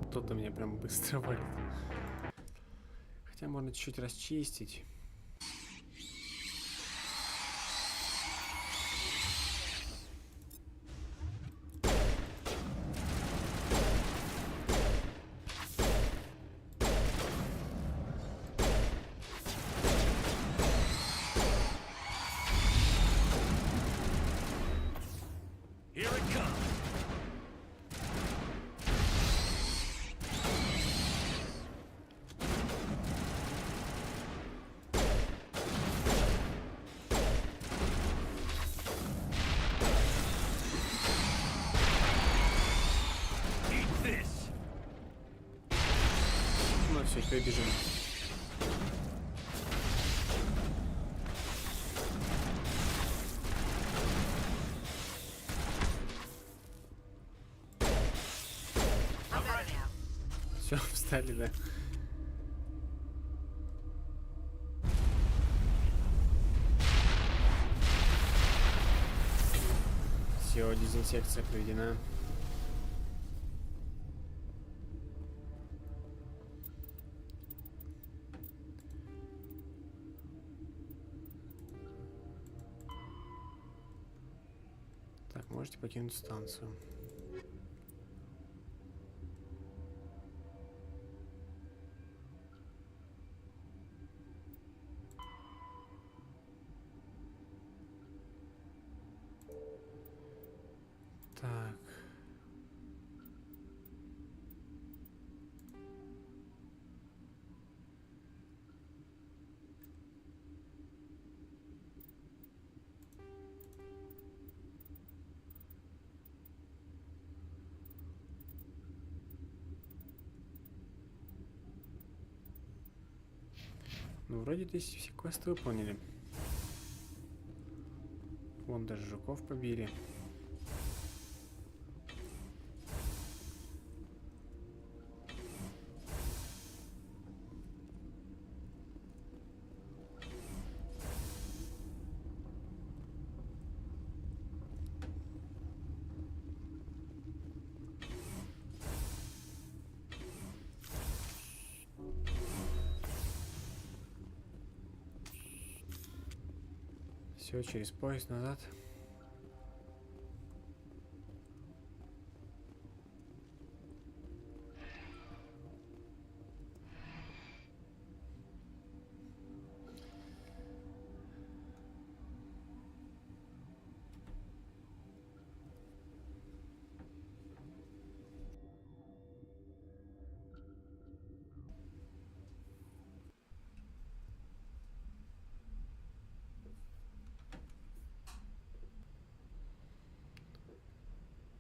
Кто-то меня прям быстро валит. Хотя можно чуть-чуть расчистить. Все, теперь бежим. Все, встали, да. Все, дезинсекция проведена. Так, можете покинуть станцию. Ну, вроде здесь все квесты выполнили. Вон даже жуков побили. Все, через поезд назад.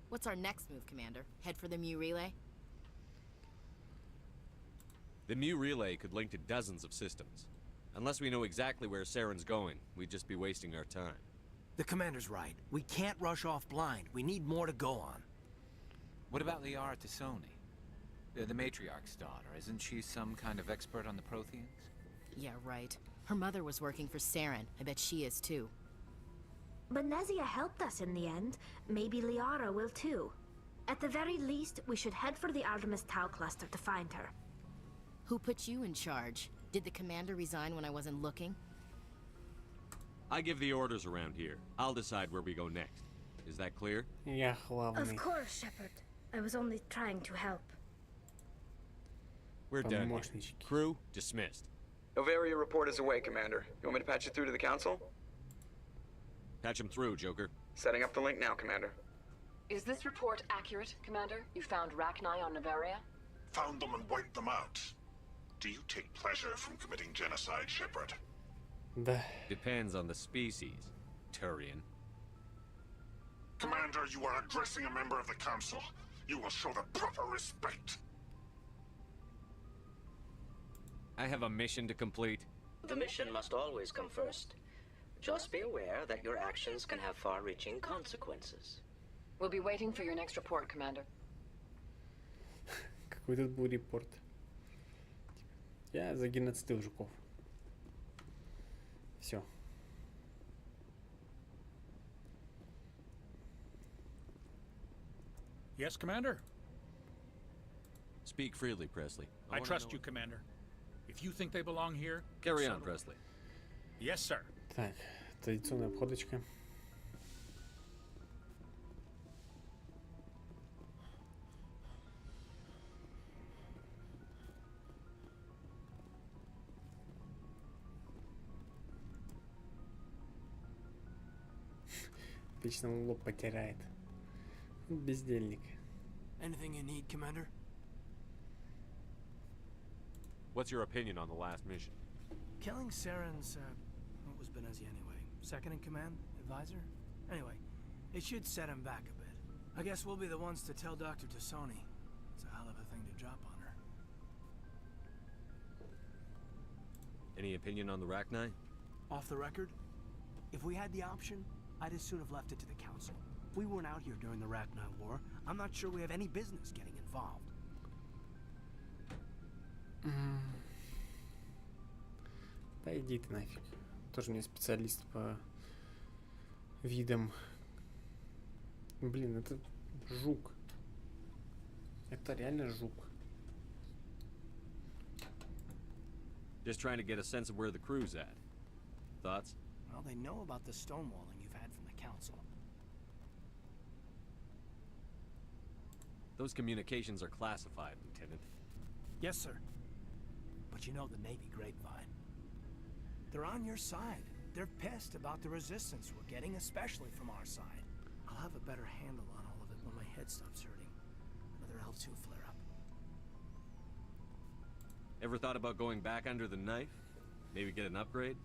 What's our next move, Commander? Head for the Mu relay? The Mu relay could link to dozens of systems. Unless we know exactly where Saren's going, we'd just be wasting our time. The commander's right. We can't rush off blind. We need more to go on. What about Liara Tassoni? The matriarch's daughter. Isn't she some kind of expert on the Protheans? Yeah, right. Her mother was working for Saren. I bet she is too. But Nezia helped us in the end. Maybe Liara will too. At the very least, we should head for the Artemis Tau cluster to find her. Who put you in charge? Did the commander resign when I wasn't looking? I give the orders around here. I'll decide where we go next. Is that clear? Yeah, Of course, Shepard. I was only trying to help. We're done here. Crew, dismissed. Noveria report is away, Commander. You want me to patch it through to the Council? Patch him through, Joker. Setting up the link now, Commander. Is this report accurate, Commander? You found Rachni on Noveria? Found them and wiped them out. Do you take pleasure from committing genocide, Shepard? Depends on the species, Turian. Commander, you are addressing a member of the Council. You will show the proper respect. I have a mission to complete. The mission must always come first. Just be aware that your actions can have far-reaching consequences. We'll be waiting for your next report, Commander. Какой тут был репорт? Я загеноцидил жуков. Все. Yes, Commander? Speak freely, Presley. I trust you, Commander. If you think they belong here... Carry on, Presley. Yes, sir. Так, традиционная обходочка. Вечно он лоб потирает. Бездельник. Anything you need, Commander? What's your opinion on the last mission? Killing Saren's, what was Benezia anyway? Second in command? Advisor? Anyway, it should set him back a bit. I guess we'll be the ones to tell Dr. Tassoni. It's a hell of a thing to drop on her. Any opinion on the Rachni? Off the record? If we had the option, I'd as soon have left it to the Council. We weren't out here during the Rachni War. I'm not sure we have any business getting involved. Да иди ты нафиг. Тоже мне специалист по видам. Блин, это жук. Это реально жук. Just trying to get a sense of where the crew's at. Thoughts? Well, they know about the stonewalling you've had from the Council. Those communications are classified, Lieutenant. Yes, sir. But you know the Navy grapevine. They're on your side. They're pissed about the resistance we're getting, especially from our side. I'll have a better handle on all of it when my head stops hurting. Another L2 flare-up. Ever thought about going back under the knife? Maybe get an upgrade?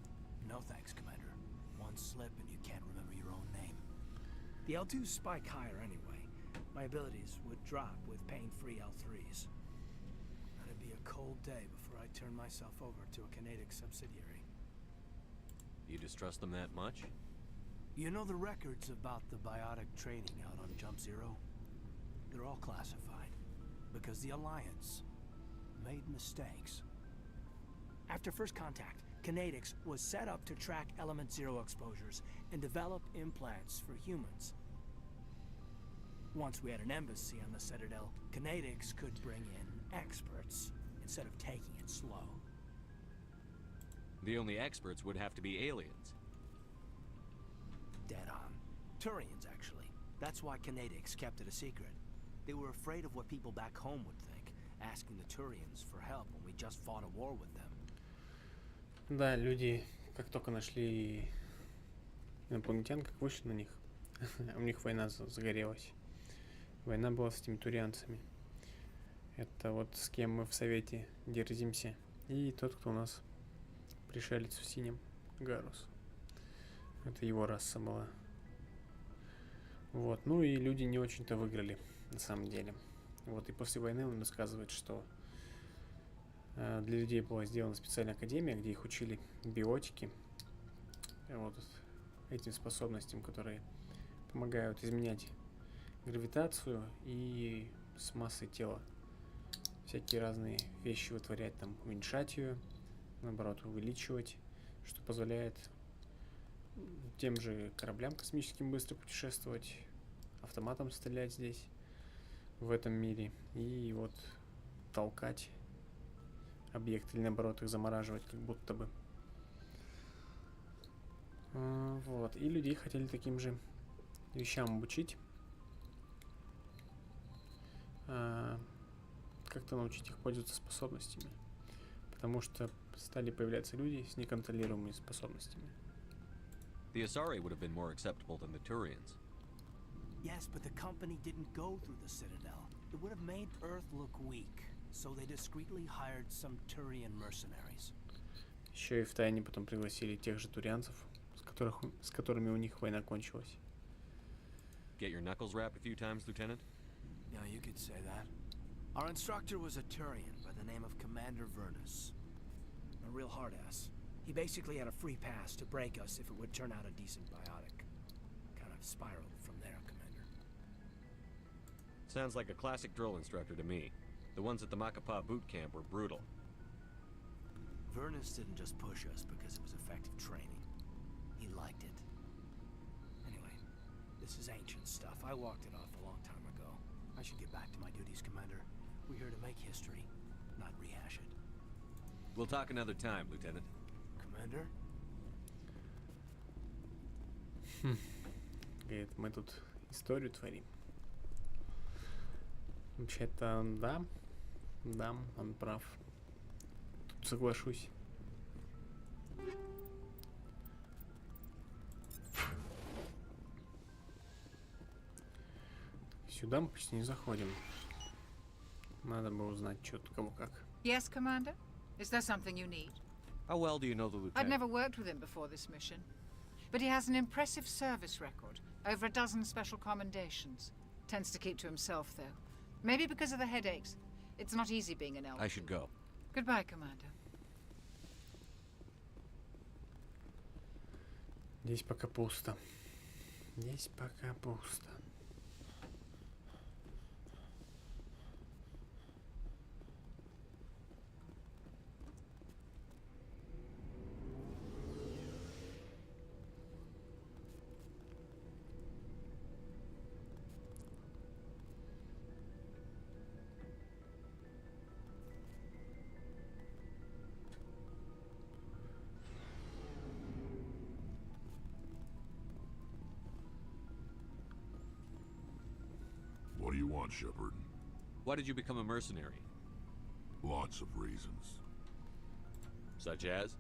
No thanks, Commander. One slip and you can't remember your own name. The L2s spike higher anyway. My abilities would drop with pain-free L3s. That'd be a cold day before I turn myself over to a Canadic subsidiary. You distrust them that much? You know the records about the biotic training out on Jump Zero? They're all classified, because the Alliance made mistakes. After first contact, Canadics was set up to track Element Zero exposures and develop implants for humans. Once we had an embassy on the Citadel, Canadics could bring in experts instead of taking it slow. The only experts would have to be aliens. Dead on. Turians, actually. That's why Canadics kept it a secret. They were afraid of what people back home would think, asking the Turians for help when we just fought a war with them. Да, люди, как только нашли инопланетян, как вышли на них, у них война загорелась. Война была с этими турианцами. Это вот с кем мы в Совете дерзимся. И тот, кто у нас пришелец в синем, Гарус. Это его раса была. Вот, ну и люди не очень-то выиграли, на самом деле. Вот, и после войны он рассказывает, что для людей была сделана специальная академия, где их учили биотики, вот этим способностям, которые помогают изменять гравитацию и с массой тела всякие разные вещи вытворять, там, уменьшать ее, наоборот, увеличивать, что позволяет тем же кораблям космическим быстро путешествовать, автоматом стрелять здесь, в этом мире, и вот толкать объекты или наоборот их замораживать, как будто бы. Вот, и людей хотели таким же вещам обучить, как-то научить их пользоваться способностями, потому что стали появляться люди с неконтролируемыми способностями. The Asari would have been more acceptable than the Turians. Yes, but the company didn't go through the Citadel. It would have made Earth look weak, so they discreetly hired some Turian mercenaries. Еще и втайне потом пригласили тех же турианцев, с которыми у них война кончилась. Get your knuckles rapped a few times, Lieutenant? Yeah, you could say that. Our instructor was a Turian by the name of Commander Vernus. A real hard-ass. He basically had a free pass to break us if it would turn out a decent biotic. Kind of spiraled from there, Commander. Sounds like a classic drill instructor to me. The ones at the Macapa boot camp were brutal. Vernus didn't just push us because it was effective training. He liked it. Anyway, this is ancient stuff. I walked it off a long time ago. I should get back to my duties, Commander. We're here to make history, not rehash it. We'll talk another time, Lieutenant. Commander? Говорит, мы тут историю творим. Вообще-то, да, он прав. Тут соглашусь. Сюда мы почти не заходим. Надо бы узнать, что тут кого как. Yes, Commander? Is there something you need? How well do you know the Lieutenant? I'd never worked with him before this mission. But he has an impressive service record. Over a dozen special commendations. Tends to keep to himself, though. Maybe because of the headaches. It's not easy being an elf. I should go. Goodbye, Commander. Здесь пока пусто. Здесь пока пусто. What do you want, Shepard? Why did you become a mercenary? Lots of reasons. Such as?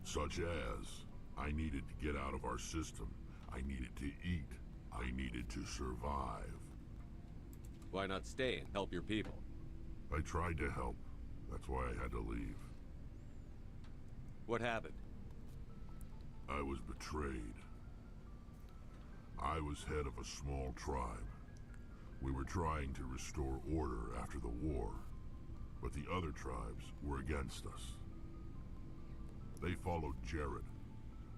Such as, I needed to get out of our system. I needed to eat. I needed to survive. Why not stay and help your people? I tried to help. That's why I had to leave. What happened? I was betrayed. I was head of a small tribe. We were trying to restore order after the war. But the other tribes were against us. They followed Jared,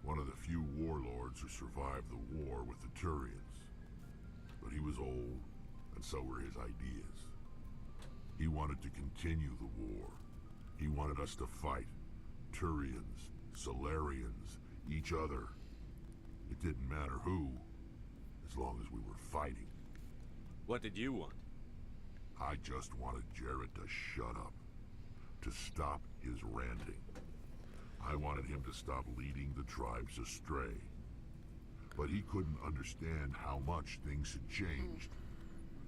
one of the few warlords who survived the war with the Turians. But he was old, and so were his ideas. He wanted to continue the war. He wanted us to fight. Turians, Solarians, each other. It didn't matter who, as long as we were fighting. What did you want? I just wanted Jared to shut up, to stop his ranting. I wanted him to stop leading the tribes astray. But he couldn't understand how much things had changed.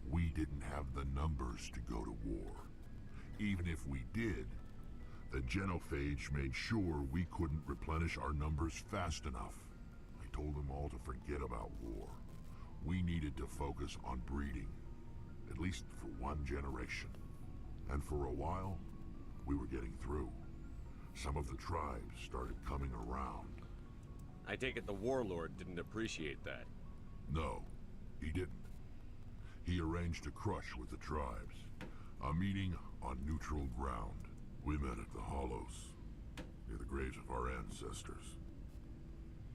We didn't have the numbers to go to war. Even if we did, the genophage made sure we couldn't replenish our numbers fast enough. I told them all to forget about war. We needed to focus on breeding, at least for one generation. And for a while, we were getting through. Some of the tribes started coming around. I take it the warlord didn't appreciate that. No, he didn't. He arranged a crush with the tribes. A meeting on neutral ground. We met at the Hollows, near the graves of our ancestors.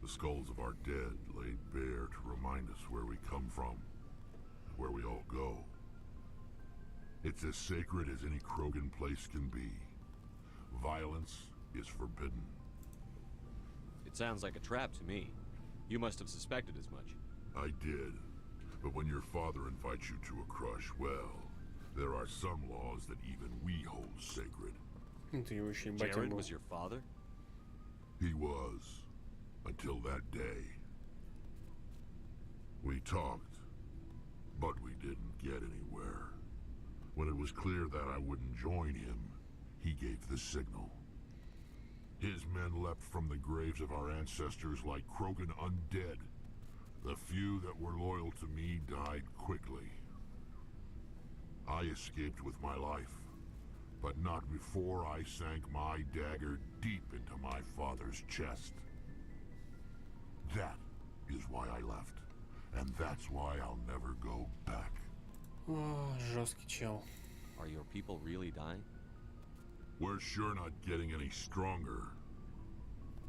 The skulls of our dead laid bare to remind us where we come from, and where we all go. It's as sacred as any Krogan place can be. Violence is forbidden. It sounds like a trap to me. You must have suspected as much. I did. But when your father invites you to a crush, well, there are some laws that even we hold sacred. Jared was your father? He was. Until that day. We talked, but we didn't get anywhere. When it was clear that I wouldn't join him, he gave the signal. His men leapt from the graves of our ancestors like Krogan undead. The few that were loyal to me died quickly. I escaped with my life, but not before I sank my dagger deep into my father's chest. That is why I left, and that's why I'll never go back. Жесткий чел. Are your people really dying? We're sure not getting any stronger.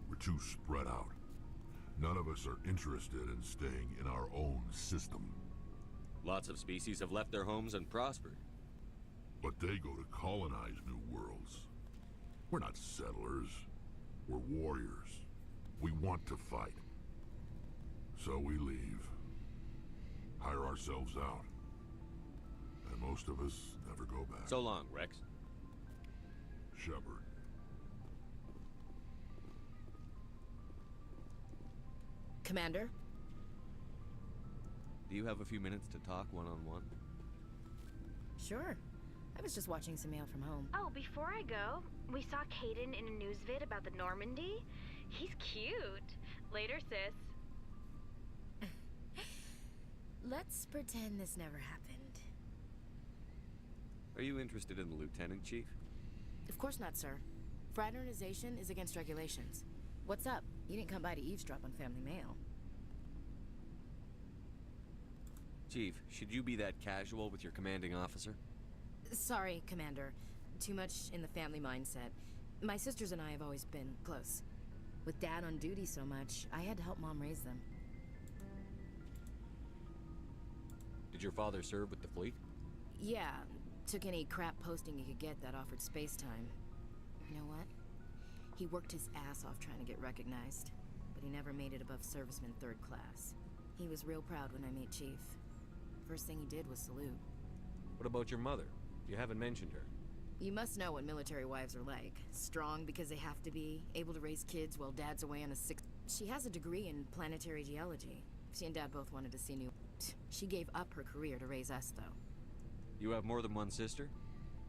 We're too spread out. None of us are interested in staying in our own system. Lots of species have left their homes and prospered. But they go to colonize new worlds. We're not settlers. We're warriors. We want to fight. So we leave. Hire ourselves out. And most of us never go back. So long, Rex. Shepard. Commander? Do you have a few minutes to talk one-on-one? Sure. I was just watching some mail from home. Oh, before I go, we saw Caden in a news vid about the Normandy. He's cute. Later, sis. Let's pretend this never happened. Are you interested in the Lieutenant Chief? Of course not, sir. Fraternization is against regulations. What's up? You didn't come by to eavesdrop on family mail. Chief, should you be that casual with your commanding officer? Sorry, Commander. Too much in the family mindset. My sisters and I have always been close. With Dad on duty so much, I had to help Mom raise them. Did your father serve with the fleet? Yeah, took any crap posting he could get that offered space time. You know what? He worked his ass off trying to get recognized, but he never made it above serviceman 3rd class. He was real proud when I made Chief. First thing he did was salute. What about your mother? You haven't mentioned her. You must know what military wives are like. Strong because they have to be, able to raise kids while Dad's away on a 6... She has a degree in planetary geology. She and Dad both wanted to see new... She gave up her career to raise us, though. You have more than one sister?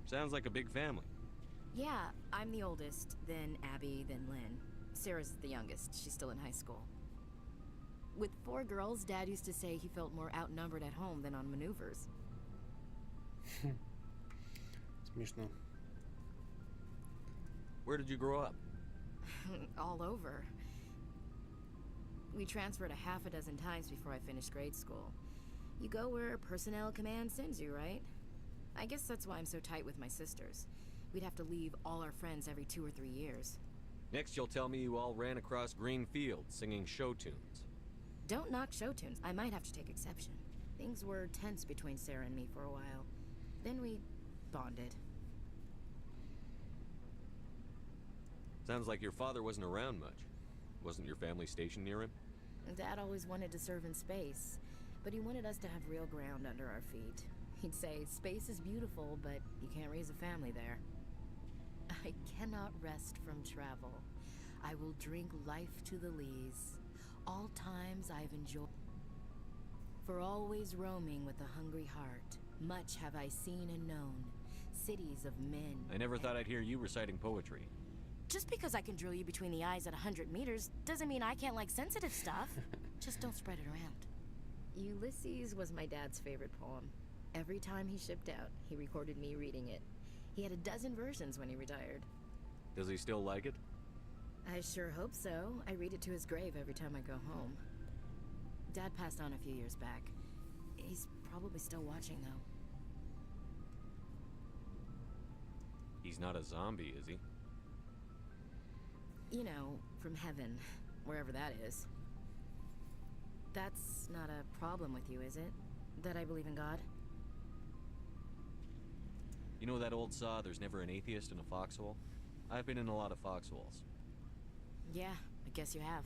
Sounds like a big family. Yeah, I'm the oldest, then Abby, then Lynn. Sarah's the youngest. She's still in high school. With 4 girls, Dad used to say he felt more outnumbered at home than on maneuvers. Смешно. Where did you grow up? All over. We transferred a half a dozen times before I finished grade school. You go where personnel command sends you, right? I guess that's why I'm so tight with my sisters. We'd have to leave all our friends every 2 or 3 years. Next you'll tell me you all ran across green fields singing show tunes. Don't knock show tunes. I might have to take exception. Things were tense between Sarah and me for a while. Then we bonded. Sounds like your father wasn't around much. Wasn't your family stationed near him? Dad always wanted to serve in space, but he wanted us to have real ground under our feet. He'd say, space is beautiful, but you can't raise a family there. I cannot rest from travel. I will drink life to the lees. All times I've enjoyed. For always roaming with a hungry heart, much have I seen and known, cities of men. I never thought I'd hear you reciting poetry. Just because I can drill you between the eyes at 100 meters doesn't mean I can't like sensitive stuff. Just don't spread it around. Ulysses was my dad's favorite poem. Every time he shipped out, he recorded me reading it. He had a dozen versions when he retired. Does he still like it? I sure hope so. I read it to his grave every time I go home. Dad passed on a few years back. He's probably still watching, though. He's not a zombie, is he? You know, from heaven, wherever that is. That's not a problem with you, is it? That I believe in God? You know that old saw, there's never an atheist in a foxhole? I've been in a lot of foxholes. Yeah, I guess you have.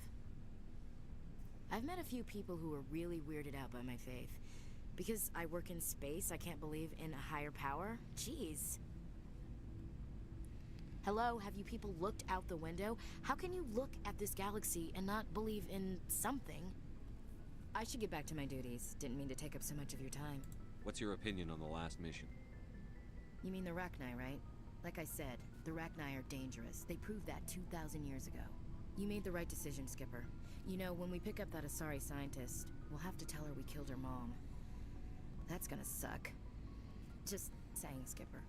I've met a few people who are really weirded out by my faith. Because I work in space, I can't believe in a higher power? Jeez. Hello, have you people looked out the window? How can you look at this galaxy and not believe in something? I should get back to my duties. Didn't mean to take up so much of your time. What's your opinion on the last mission? You mean the Rachni, right? Like I said, the Rachni are dangerous. They proved that 2,000 years ago. You made the right decision, Skipper. You know, when we pick up that Asari scientist, we'll have to tell her we killed her mom. That's gonna suck. Just saying, Skipper.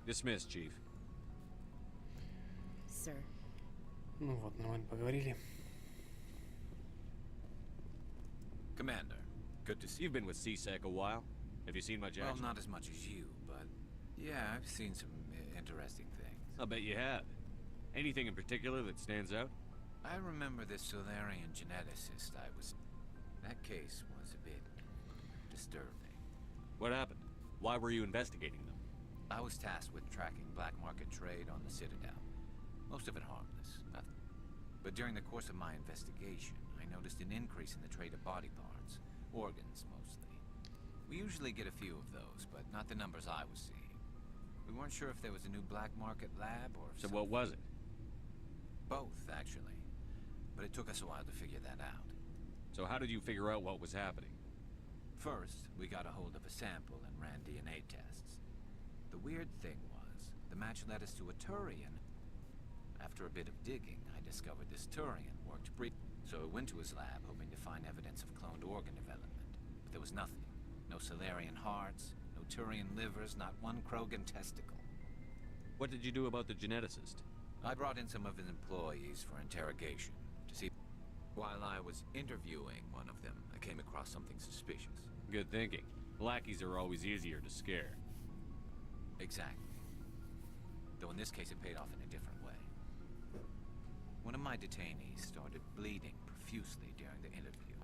Dismissed, Chief. Sir. Ну вот, нормально поговорили. Commander, good to see you. You've been with CSEC a while. Have you seen much action? Well, not as much as you, but yeah, I've seen some interesting things. I'll bet you have. Anything in particular that stands out? I remember this Solarian geneticist That case was a bit disturbing. What happened? Why were you investigating them? I was tasked with tracking black market trade on the Citadel. Most of it harmless, nothing. But during the course of my investigation, I noticed an increase in the trade of body parts. Organs, mostly. We usually get a few of those, but not the numbers I was seeing. We weren't sure if there was a new black market lab or So what was it? Both, actually. But it took us a while to figure that out. So how did you figure out what was happening? First, we got a hold of a sample and ran DNA tests. The weird thing was, the match led us to a Turian. After a bit of digging, I discovered this Turian worked so I went to his lab hoping to find evidence of cloned organ development. But there was nothing. No Solarian hearts, no Turian livers, not one Krogan testicle. What did you do about the geneticist? I brought in some of his employees for interrogation to see. While I was interviewing one of them, I came across something suspicious. Good thinking. Blackies are always easier to scare. Exactly. Though in this case it paid off in a different way. One of my detainees started bleeding profusely during the interview.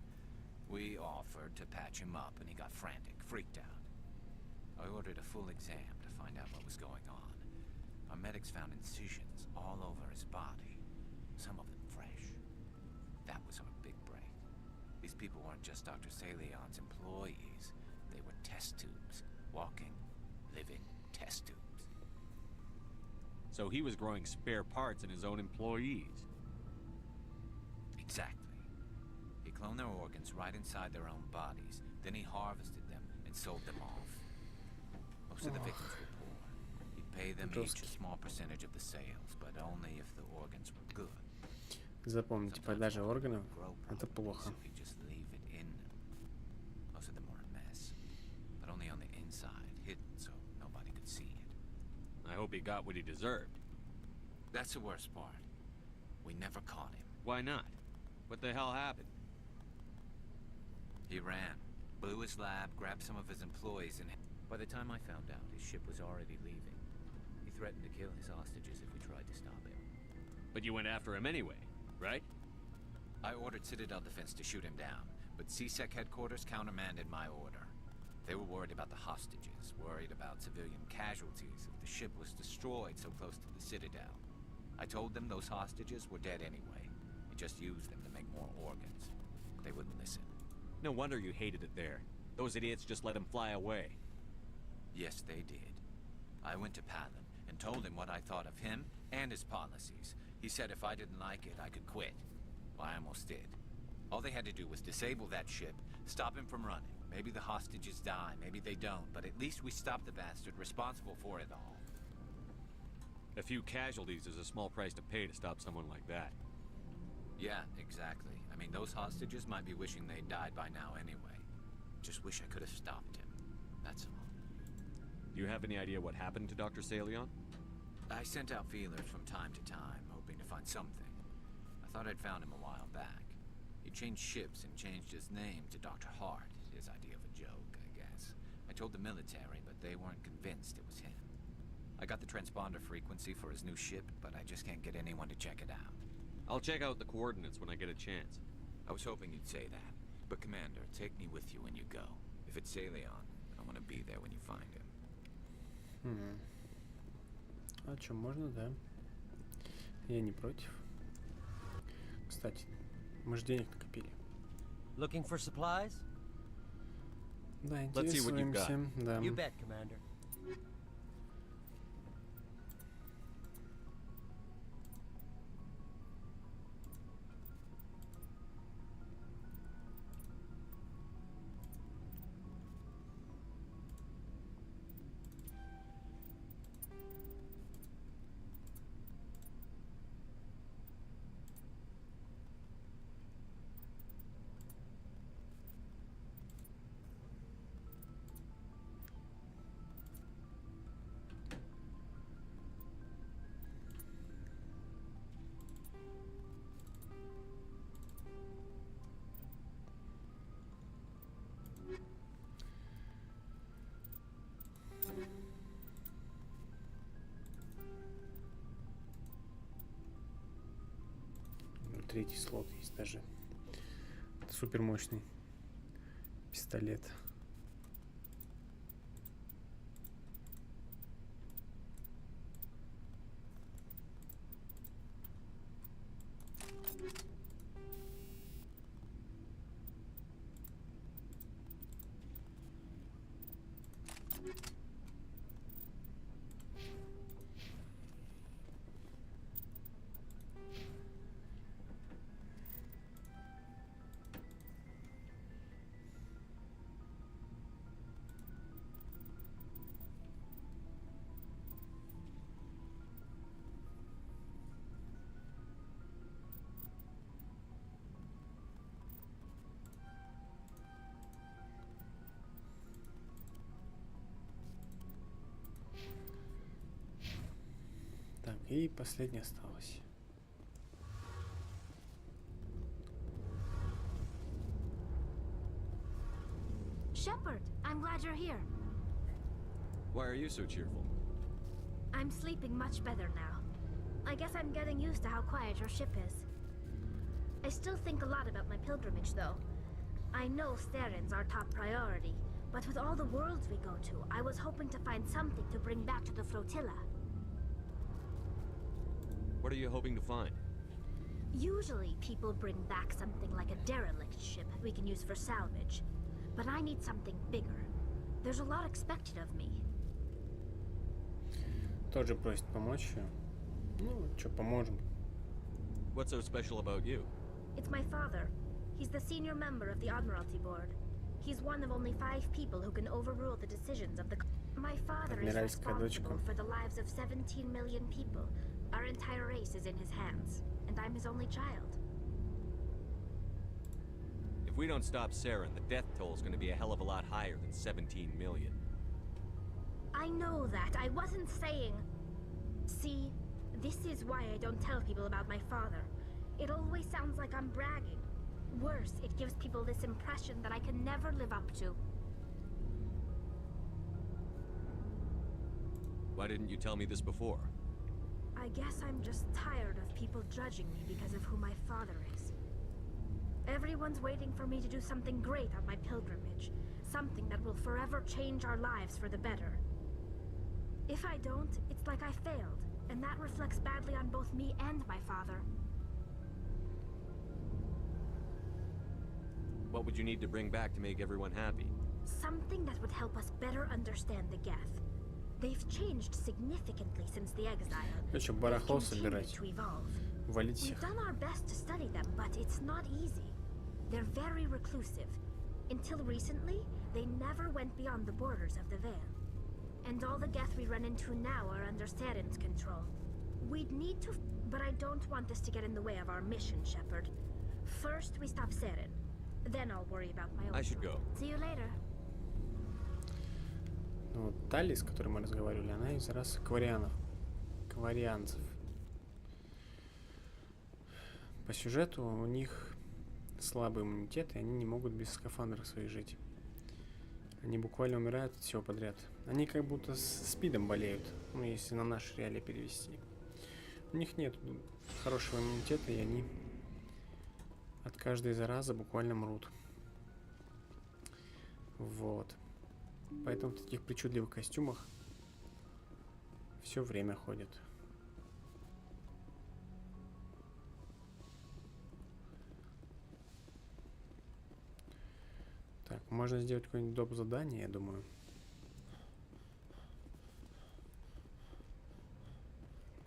We offered to patch him up and he got frantic, freaked out. I ordered a full exam to find out what was going on. Our medics found incisions all over his body, some of them fresh. That was our big break. These people weren't just Dr. Salion's employees. They were test tubes. Walking, living test tubes. So he was growing spare parts in his own employees. Exactly. He cloned their organs right inside their own bodies. Then he harvested them and sold them off. Most of the victims were poor. He'd pay them each a small percentage of the sales, but only if the organs were good. Запомните, продажа органов – это плохо. Most of them were a mess, but only on the inside, hidden so nobody could see it. I hope he got what he deserved. That's the worst part. We never caught him. Why not? What the hell happened? He ran, blew his lab, grabbed some of his employees, and by the time I found out, his ship was already leaving. He threatened to kill his hostages if we tried to stop him. But you went after him anyway, right? I ordered Citadel Defense to shoot him down, but CSEC headquarters countermanded my order. They were worried about the hostages, worried about civilian casualties if the ship was destroyed so close to the Citadel. I told them those hostages were dead anyway. We just used them to make more organs. They wouldn't listen. No wonder you hated it there. Those idiots just let him fly away. Yes, they did. I went to Palin and told him what I thought of him and his policies. He said if I didn't like it, I could quit. Well, I almost did. All they had to do was disable that ship, stop him from running. Maybe the hostages die, maybe they don't, but at least we stopped the bastard responsible for it all. A few casualties is a small price to pay to stop someone like that. Yeah, exactly. I mean, those hostages might be wishing they'd died by now anyway. Just wish I could have stopped him. That's all. Do you have any idea what happened to Dr. Salion? I sent out feelers from time to time, hoping to find something. I thought I'd found him a while back. He changed ships and changed his name to Dr. Hart, his idea of a joke, I guess. I told the military, but they weren't convinced it was him. I got the transponder frequency for his new ship, but I just can't get anyone to check it out. I'll check out the coordinates when I get a chance. I was hoping you'd say that. But Commander, take me with you when you go. If it's Salion, I want to be there when you find him. А чё, можно, да? Я не против. Кстати, мы же денег накопили. Looking for supplies? Да, Let's see what you've got. интересуемся, да. You bet, Commander. Третий слот есть даже. Супер мощный пистолет. Так, и последнее осталось. Shepard, I'm glad you're here. Why are you so cheerful? I'm sleeping much better now. I guess I'm getting used to how quiet your ship is. I still think a lot about my pilgrimage, though. I know Steren's our top priority, but with all the worlds we go to, I was hoping to find something to bring back to the flotilla. What are you hoping to find? Usually, people bring back something like a derelict ship we can use for salvage. But I need something bigger. There's a lot expected of me. Тоже просит помочь. Ну, что, поможем. What's so special about you? It's my father. He's the senior member of the Admiralty Board. He's one of only 5 people who can overrule the decisions of the... My father is responsible for the lives of 17 million people. Our entire race is in his hands, and I'm his only child. If we don't stop Saren, the death toll is going to be a hell of a lot higher than 17 million. I know that. I wasn't saying... See, this is why I don't tell people about my father. It always sounds like I'm bragging. Worse, it gives people this impression that I can never live up to. Why didn't you tell me this before? I guess I'm just tired of people judging me because of who my father is. Everyone's waiting for me to do something great on my pilgrimage. Something that will forever change our lives for the better. If I don't, it's like I failed, and that reflects badly on both me and my father. What would you need to bring back to make everyone happy? Something that would help us better understand the Geth. They've changed significantly since the exile. Еще барахло собирать. Валить We've всех. done our best to study them, but it's not easy. They're very reclusive. Until recently, they never went beyond the borders of the Veil. And all the Geth we run into now are under Saren's control. We'd need to... But I don't want this to get in the way of our mission, Shepard. First, we stop Saren. Then I'll worry about my own. I should go. See you later. Ну, вот Тали, с которой мы разговаривали, она из расы кварианов. Кварианцев. По сюжету у них слабый иммунитет, и они не могут без скафандров своих жить. Они буквально умирают от всего подряд. Они как будто с СПИДом болеют, ну, если на наши реалии перевести. У них нет хорошего иммунитета, и они от каждой заразы буквально мрут. Вот. Поэтому в таких причудливых костюмах все время ходят. Так, можно сделать какое-нибудь доп. Задание, я думаю.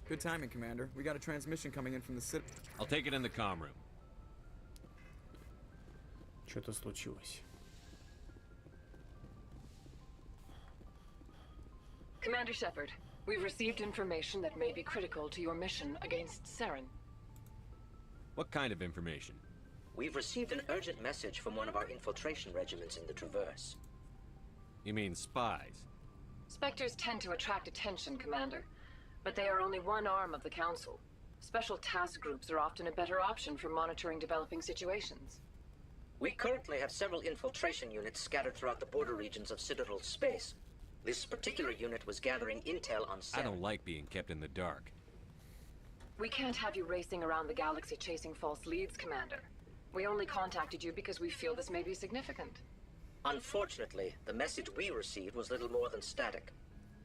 Good timing, Commander. We got a transmission coming in from the city. I'll take it in the comm room. Что-то случилось. Commander Shepard, we've received information that may be critical to your mission against Saren. What kind of information? We've received an urgent message from one of our infiltration regiments in the Traverse. You mean spies? Spectres tend to attract attention, Commander, but they are only one arm of the Council. Special task groups are often a better option for monitoring developing situations. We currently have several infiltration units scattered throughout the border regions of Citadel space. This particular unit was gathering intel on Saren. I don't like being kept in the dark. We can't have you racing around the galaxy chasing false leads, Commander. We only contacted you because we feel this may be significant. Unfortunately, the message we received was little more than static.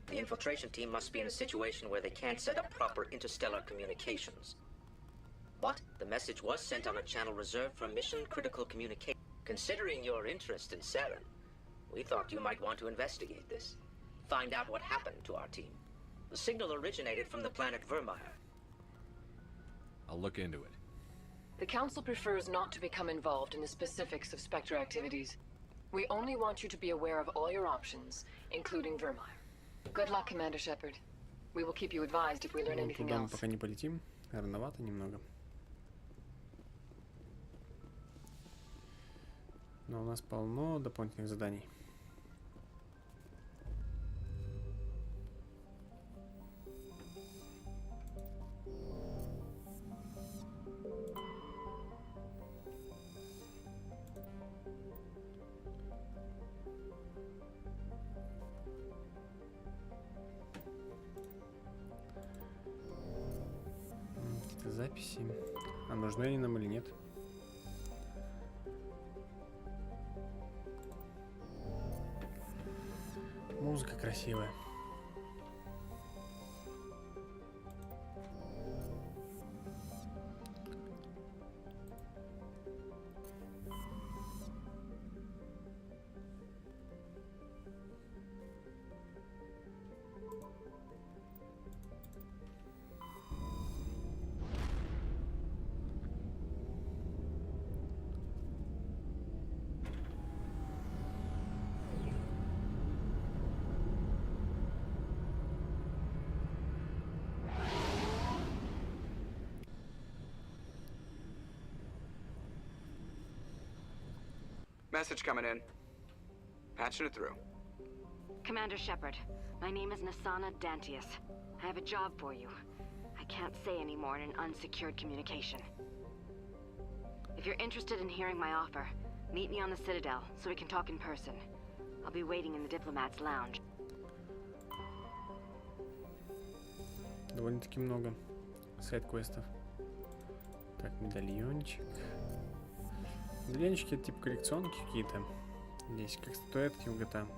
The infiltration team must be in a situation where they can't set up proper interstellar communications. But the message was sent on a channel reserved for mission-critical communication. Considering your interest in Saren, we thought you might want to investigate this. Find out what happened to our team. The signal originated from the planet Vermeer. I'll look into it. The Council prefers not to become involved in the specifics of Spectre activities. We only want you to be aware of all your options, including Vermeer. Good luck, Commander Shepard. We will keep you advised if we learn anything Туда мы else. пока не полетим. Рановато немного. Но у нас полно дополнительных заданий. Какие-то записи. А нужны они нам или нет? Музыка красивая. Message coming in. Patching it through. Commander Shepard, my name is Nasana Dantius. I have a job for you. I can't say any more in an unsecured communication. If you're interested in hearing my offer, meet me on the Citadel so we can talk in person. I'll be waiting in the Diplomat's Lounge. Довольно-таки много сайд-квестов. Так, медальончик. Медальончики это типа коллекционки какие-то. Здесь как статуэтки в GTA.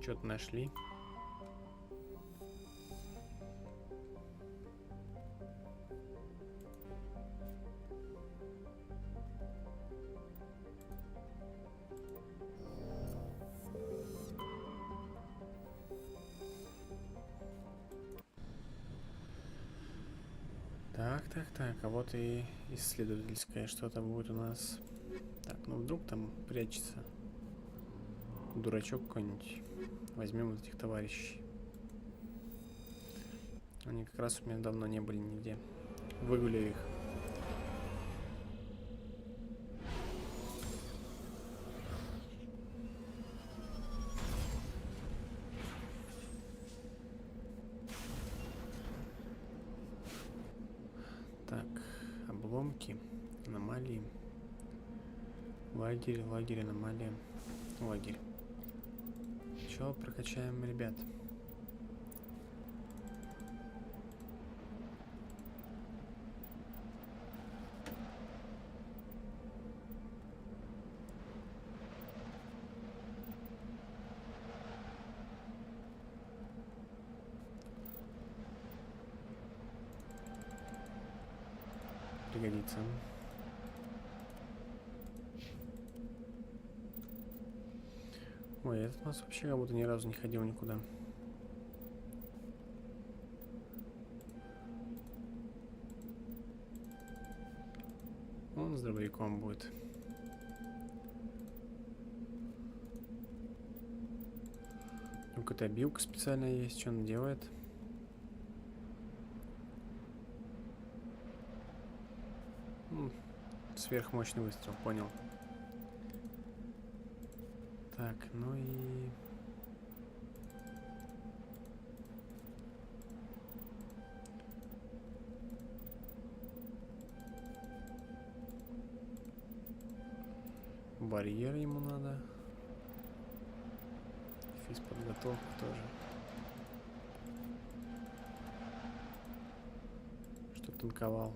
Что-то нашли. Так, а вот и исследовательское что-то будет у нас. Так, ну вдруг там прячется дурачок какой-нибудь. Возьмем вот этих товарищей. Они как раз у меня давно не были нигде. Выгуляю их. Так, обломки, аномалии. Лагерь, аномалия. Лагерь. Чё, прокачаем ребят. Пригодится. Ой, этот у нас вообще как будто ни разу не ходил никуда. Он с дробовиком будет. Ну, какая-то билка специальная есть, что он делает. Сверхмощный выстрел, понял. Так, ну и... барьер ему надо. Физподготовка тоже. Что танковал.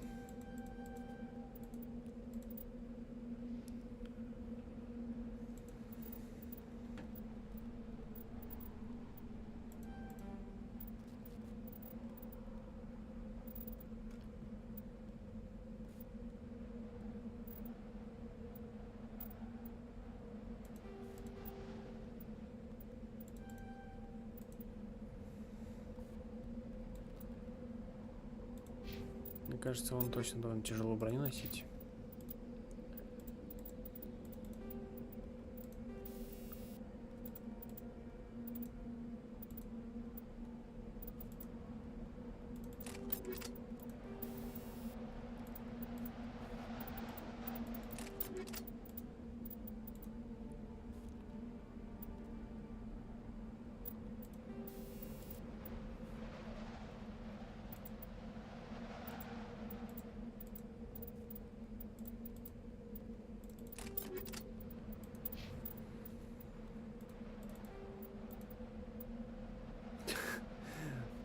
Мне кажется, он точно довольно тяжело броню носить.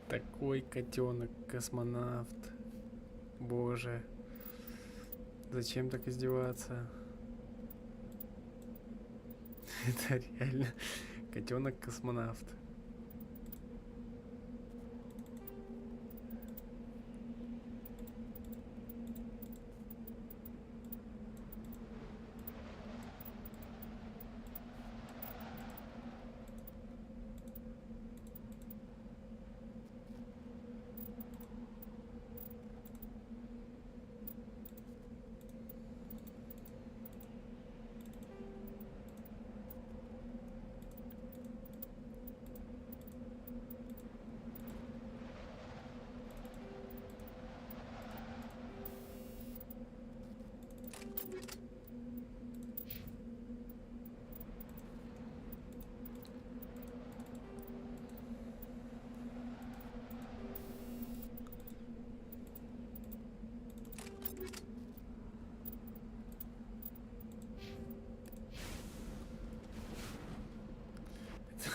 Такой котенок, космонавт. Боже. Зачем так издеваться? Это реально котенок-космонавт.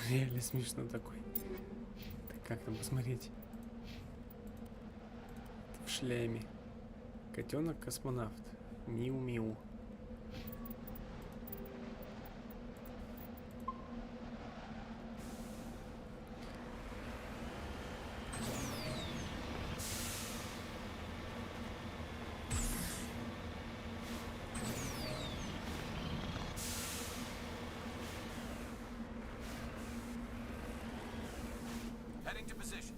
Реально смешно такой. Так как там посмотреть? В шлеме. Котенок-космонавт. Миу-миу. Heading to position.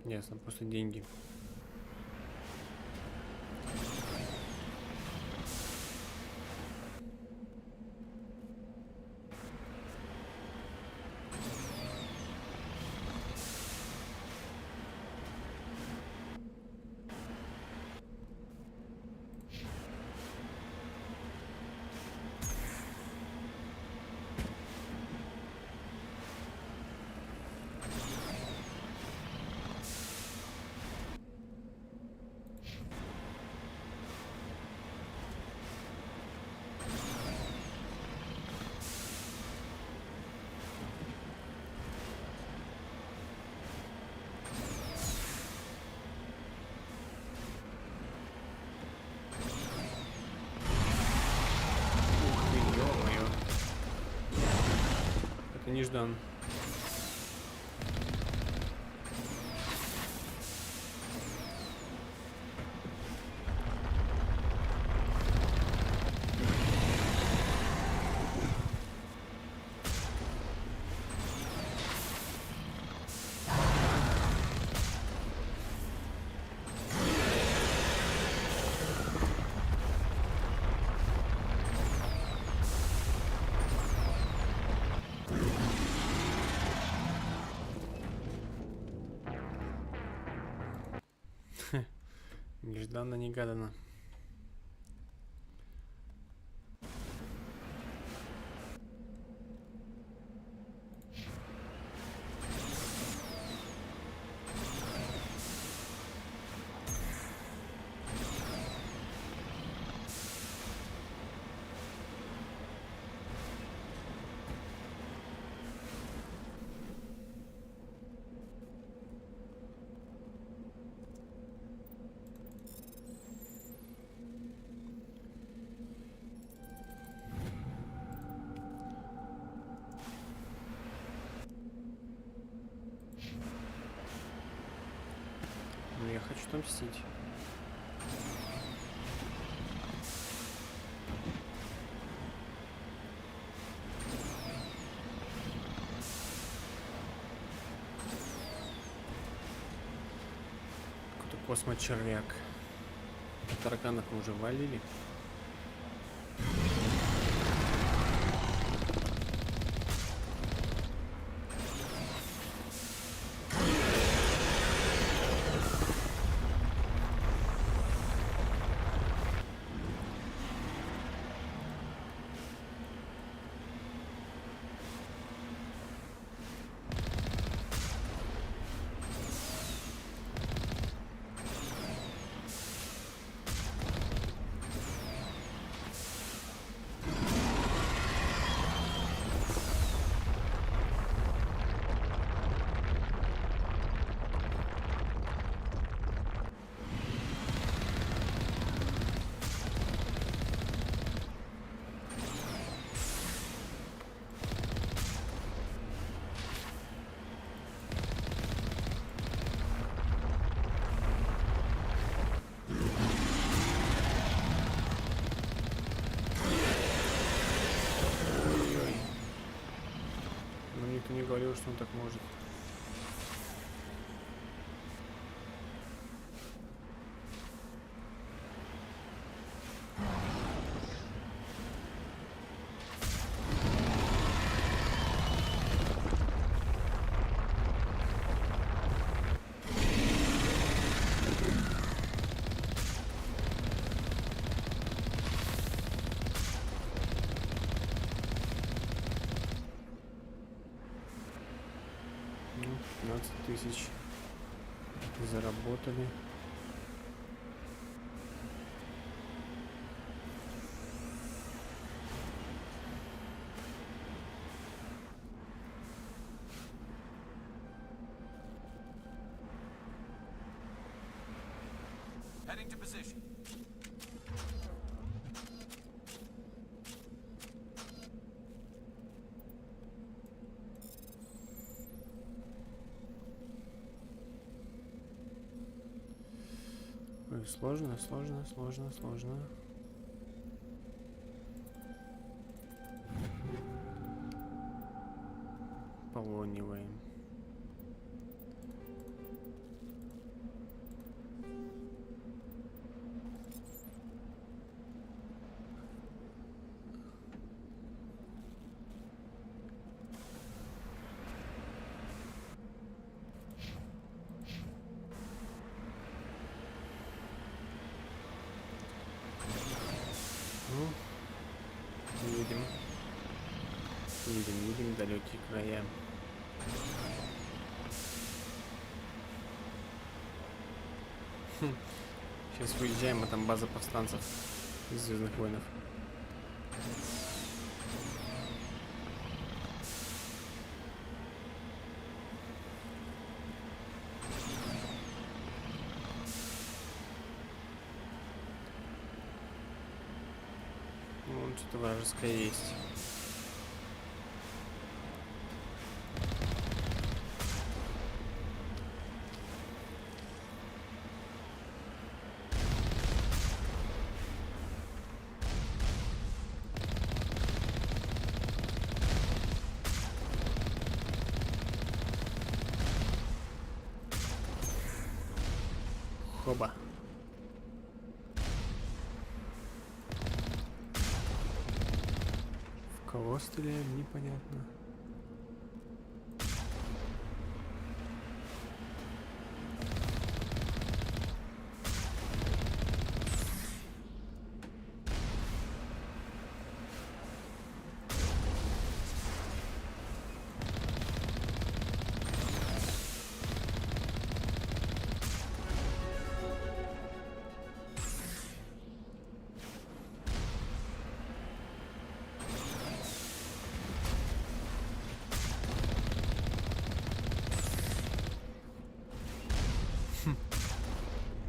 Ясно, просто деньги. Неждан. Нежданно-негаданно. Но я хочу отомстить. Какой-то космочервяк. Тараканов мы уже валили. Не говорил, что он так может. 20 тысяч заработали. Heading to position. Ой, сложно. Полониваем. Едем далекие края. Сейчас выезжаем, а там база повстанцев из Звездных войнов. Вон что-то вражеское есть. Хоба. В кого стреляем, непонятно.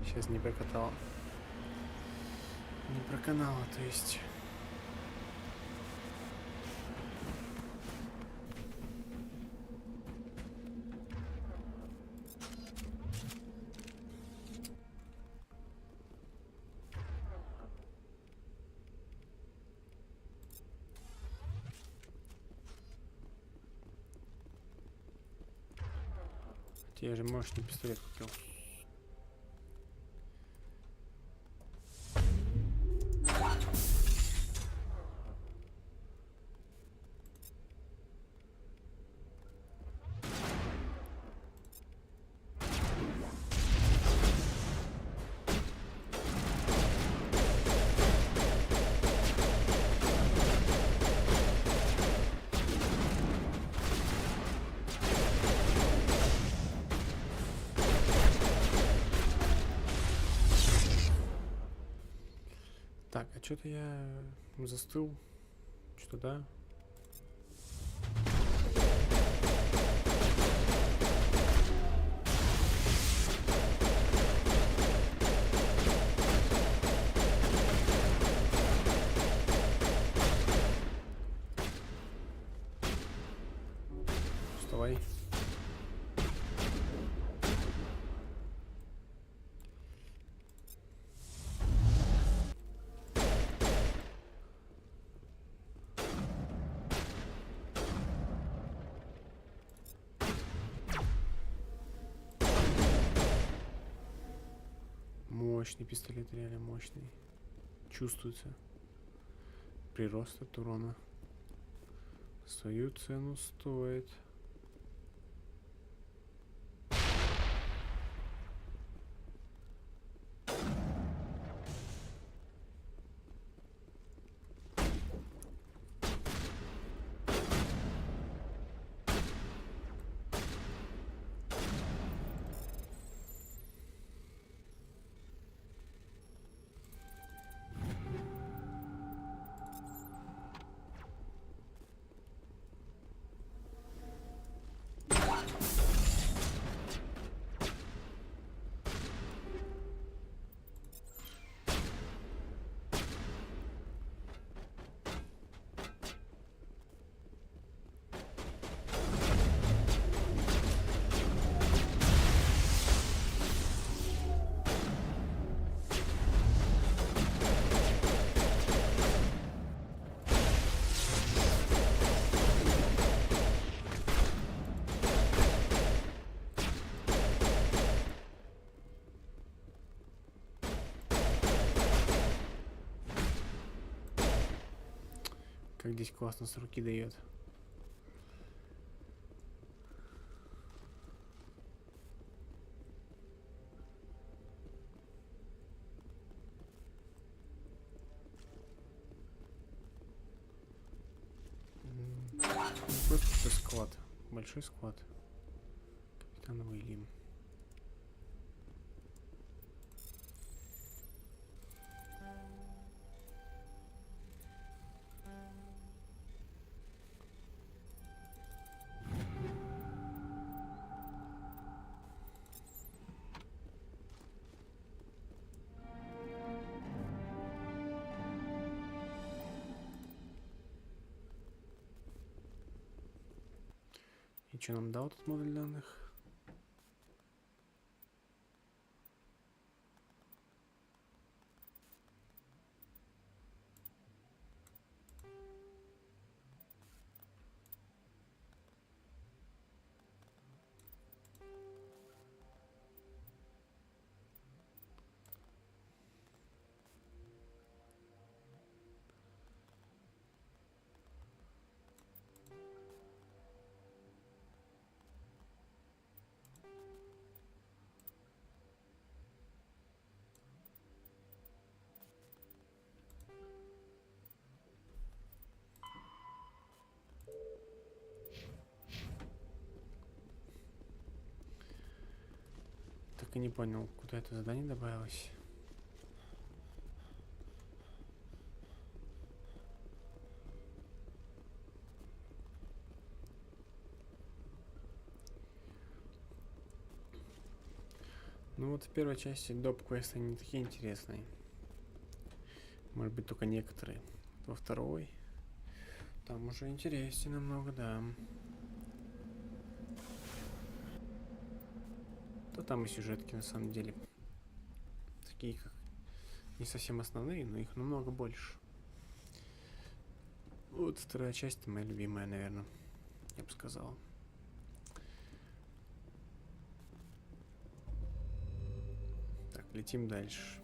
Сейчас не прокатало. Не проканало, то есть. Я же мощный пистолет купил. Так, а что-то я застыл. Что-то да. Вставай. Мощный пистолет, реально мощный. Чувствуется прирост от урона. Свою цену стоит. Как здесь классно с руки дает. Просто склад. Большой склад. Капитановый лим. И что нам дал этот модуль данных? Так и не понял, куда это задание добавилось. Ну вот в первой части доп. Квесты не такие интересные. Может быть, только некоторые. Во второй там уже интереснее намного, да. То там и сюжетки на самом деле такие, как не совсем основные, но их намного больше. Вот вторая часть моя любимая, наверное, я бы сказал. Так, летим дальше.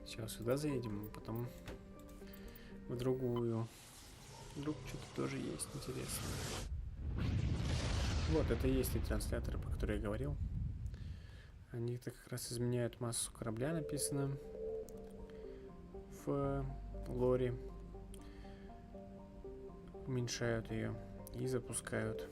Сейчас сюда заедем, а потом в другую. Вдруг что-то тоже есть интересное. Вот, это и есть те трансляторы, про которые я говорил. Они-то как раз изменяют массу корабля, написано в лоре. Уменьшают ее и запускают.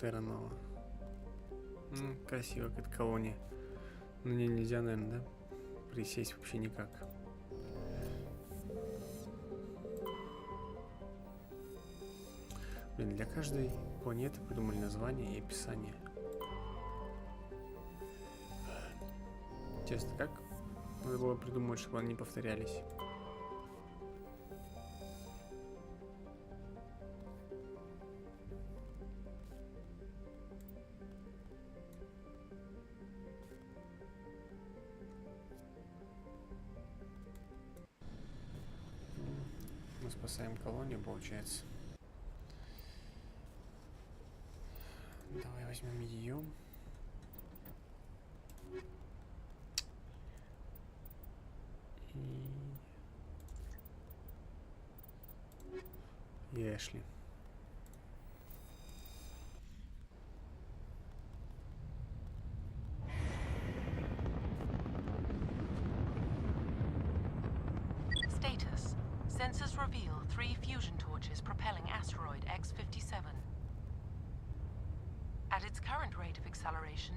Терранова. Красиво, как колония. Но не нельзя, наверное, да? Присесть вообще никак. Блин, для каждой планеты придумали название и описание. Честно, как надо было придумать, чтобы они не повторялись? Мы спасаем колонию, получается. Давай возьмем ее. И Эшли. Status. Sensors reveal 3 fusion torches propelling asteroid X-57. At its current rate of acceleration,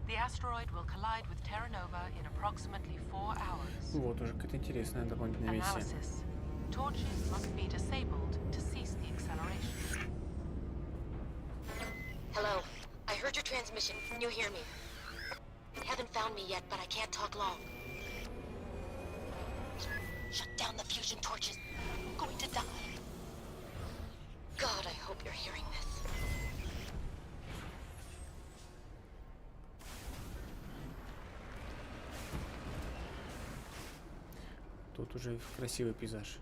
the asteroid will collide with Terra Nova in approximately 4 hours. Вот уже какая-то интересная дополнительная миссия. Analysis. Torches must be disabled to cease the acceleration. Hello. I heard your transmission. Can you hear me? Haven't found me yet, but I can't talk long. Shut down the fusion torches. I'm going to die. God, I hope you're hearing this. Тут уже красивый пейзаж.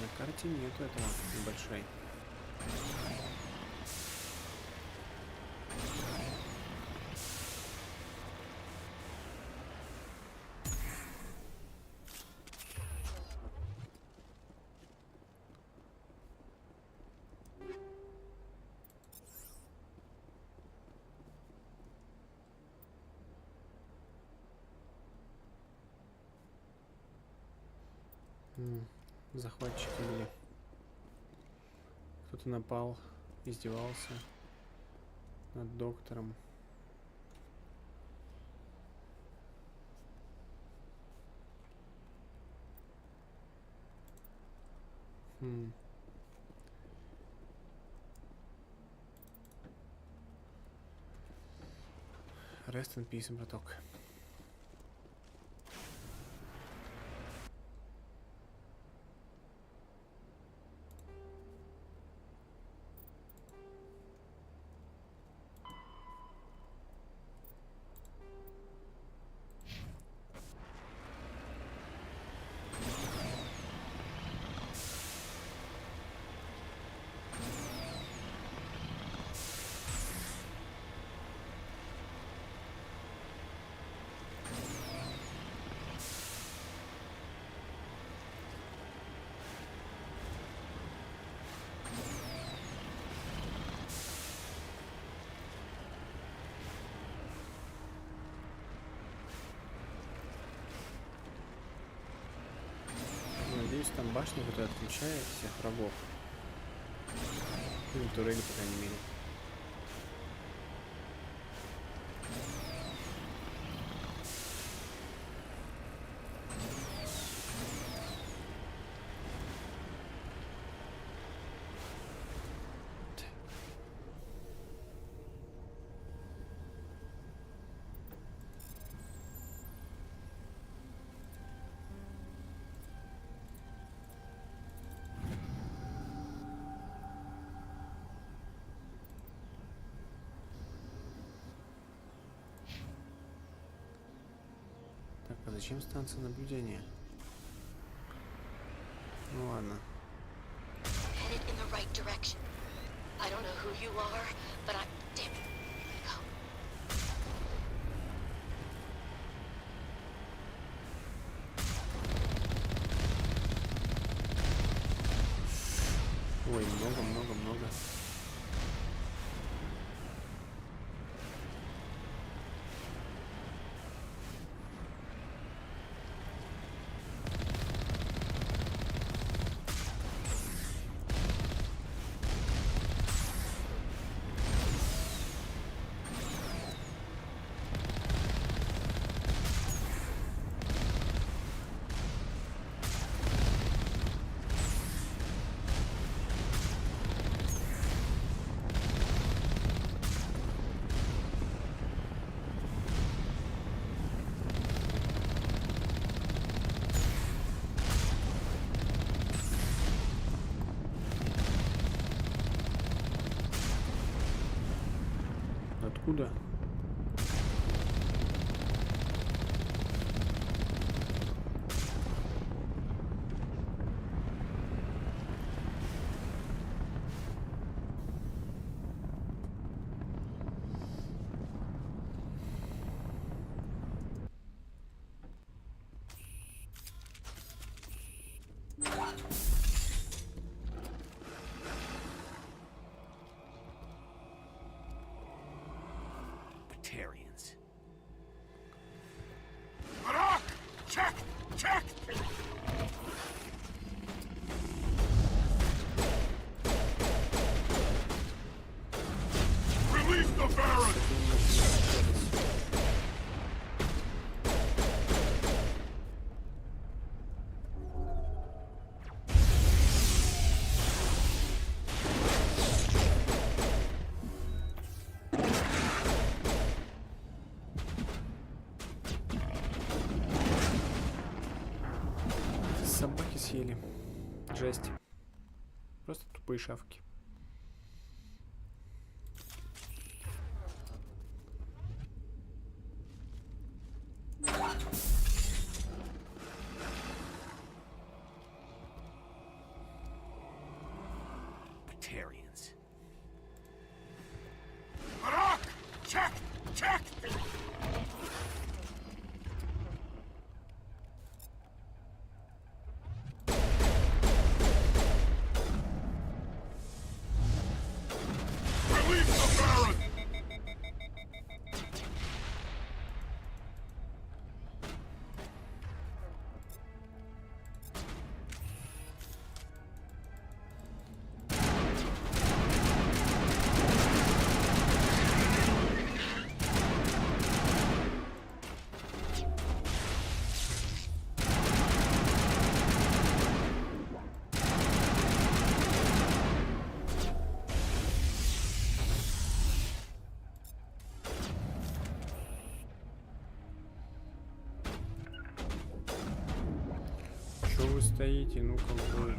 На карте нету этого небольшой. Захватчики были. Кто-то напал, издевался над доктором. Rest in peace, браток. Надеюсь, там башня, которая отключает всех врагов. Или турели, по крайней мере. Так, а зачем станция наблюдения? Ну ладно. Headed in the right direction. I don't know who you are, but I'm damn it. Go. Ой, много. Откуда? шавки съели. Жесть. Просто тупые шавки. Batarians. Check! Check! Release the Baron! Что вы стоите? Ну-ка вы.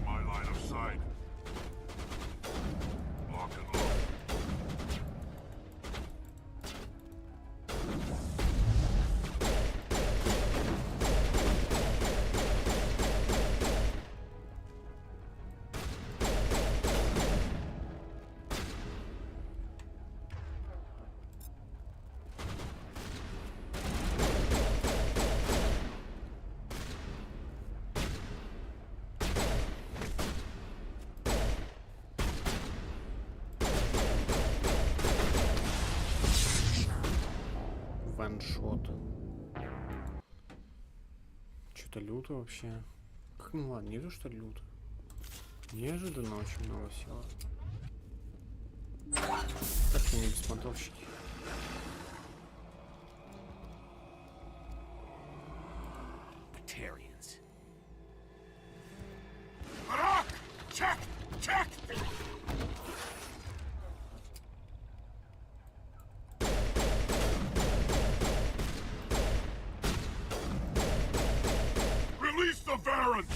Ваншот. Что-то люто вообще. Как, ну ладно, не то что люто. Неожиданно очень много всего. Как-то не беспонтовщики. Batarians. Check! Check! Release the Baron!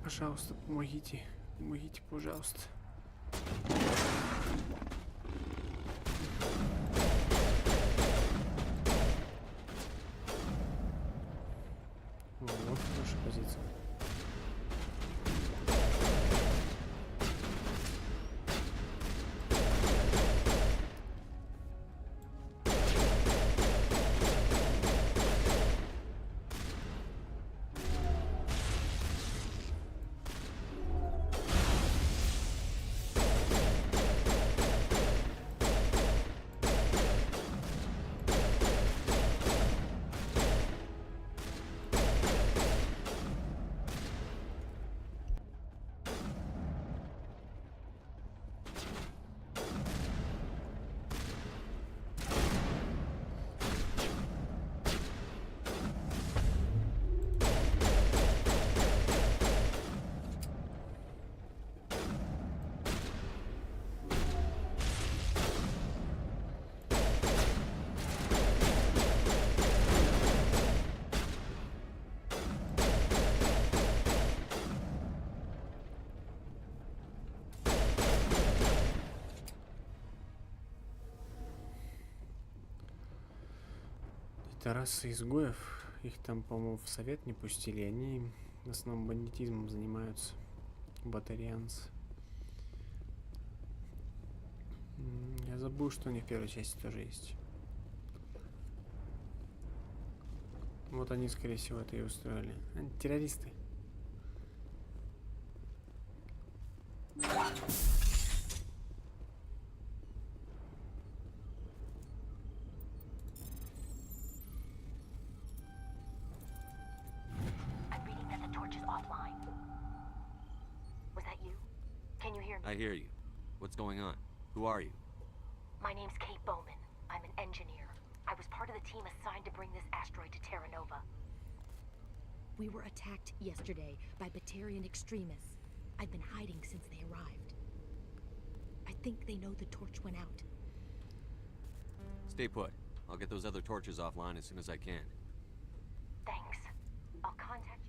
Пожалуйста, помогите. Помогите, пожалуйста. Вот наша позиция. Это раса изгоев. Их там, по-моему, в совет не пустили. Они в основном бандитизмом занимаются. Батарианцы. Я забыл, что они в первой части тоже есть. Вот они, скорее всего, это и устроили. Они террористы. I hear you. What's going on? Who are you? My name's Kate Bowman. I'm an engineer. I was part of the team assigned to bring this asteroid to Terra Nova. We were attacked yesterday by Batarian extremists. I've been hiding since they arrived. I think they know the torch went out. Stay put. I'll get those other torches offline as soon as I can. Thanks. I'll contact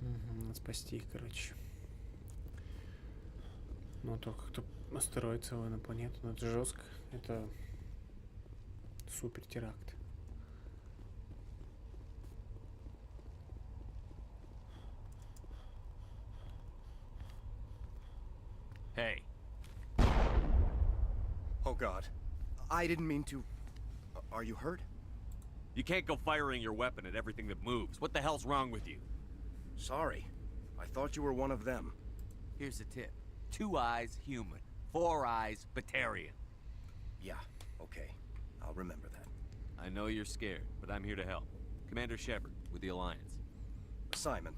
you. Надо спасти их, короче. Но только кто настроит целую на планету, но это жестко. Это супер теракт. Hey. Oh God. I didn't mean to... Are you hurt? You can't go firing your weapon at everything that moves. What the hell's wrong with you? Sorry. I thought you were one of them. Here's the tip. 2 eyes, human. 4 eyes, Batarian. Yeah, okay. I'll remember that. I know you're scared, but I'm here to help. Commander Shepard, with the Alliance. Simon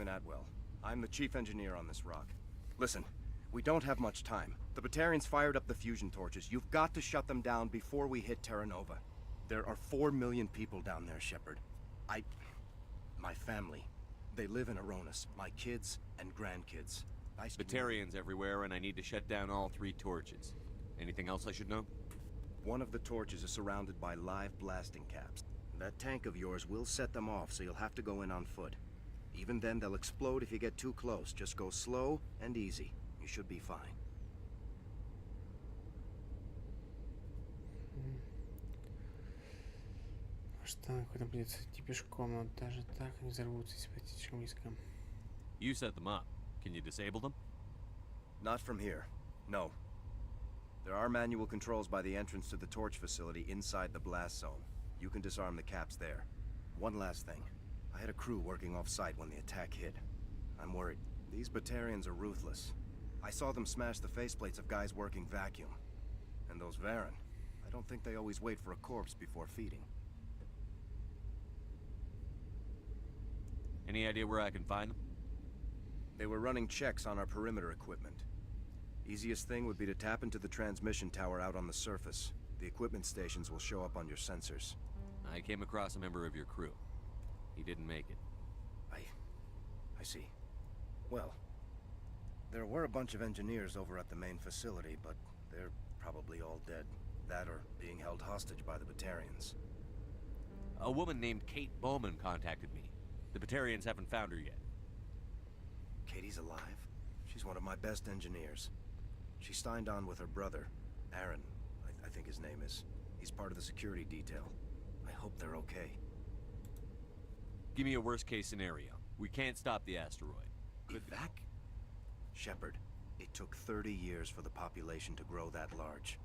Atwell. I'm the chief engineer on this rock. Listen, we don't have much time. The Batarians fired up the fusion torches. You've got to shut them down before we hit Terra Nova. There are 4 million people down there, Shepard. My family. They live in Aronis. My kids and grandkids. Batarians everywhere, and I need to shut down all 3 torches. Anything else I should know? One of the torches is surrounded by live blasting caps. That tank of yours will set them off, so you'll have to go in on foot. Even then, they'll explode if you get too close. Just go slow and easy. You should be fine. Что куда придется идти пешком, но даже так они взорвутся, если пойти слишком близко. You set them up. Can you disable them? Not from here. No. There are manual controls by the entrance to the torch facility inside the blast zone. You can disarm the caps there. One last thing. I had a crew working off-site when the attack hit. I'm worried. These Batarians are ruthless. I saw them smash the faceplates of guys working vacuum. And those Varen, I don't think they always wait for a corpse before feeding. Any idea where I can find them? They were running checks on our perimeter equipment. Easiest thing would be to tap into the transmission tower out on the surface. The equipment stations will show up on your sensors. I came across a member of your crew. He didn't make it. I see. Well, there were a bunch of engineers over at the main facility, but they're probably all dead. That or being held hostage by the Batarians. A woman named Kate Bowman contacted me. The Batarians haven't found her yet. Katie's alive? She's one of my best engineers. She signed on with her brother, Aaron, I think his name is. He's part of the security detail. I hope they're okay. Give me a worst-case scenario. We can't stop the asteroid. Evac? Shepard, it took 30 years for the population to grow that large.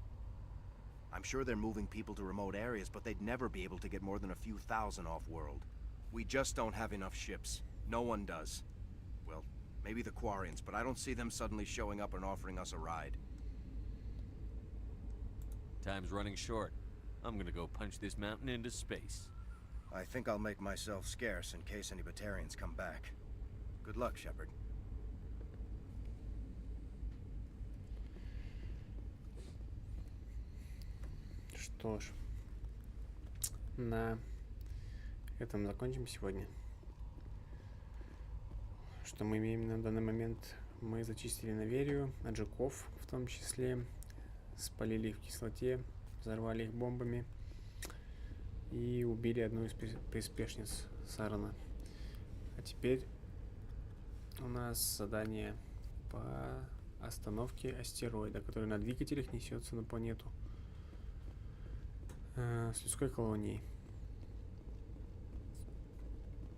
I'm sure they're moving people to remote areas, but they'd never be able to get more than a few thousand off-world. We just don't have enough ships. No one does. Well, maybe the Quarians, but I don't see them suddenly showing up and offering us a ride. Time's running short. I'm gonna go punch this mountain into space. I think I'll make myself scarce in case any Batarians come back. Good luck, Shepard. Что ж, на этом закончим сегодня. Что мы имеем на данный момент? Мы зачистили Новерию от жуков, в том числе, спалили их в кислоте, взорвали их бомбами и убили одну из приспешниц Сарана. А теперь у нас задание по остановке астероида, который на двигателях несется на планету с людской колонией.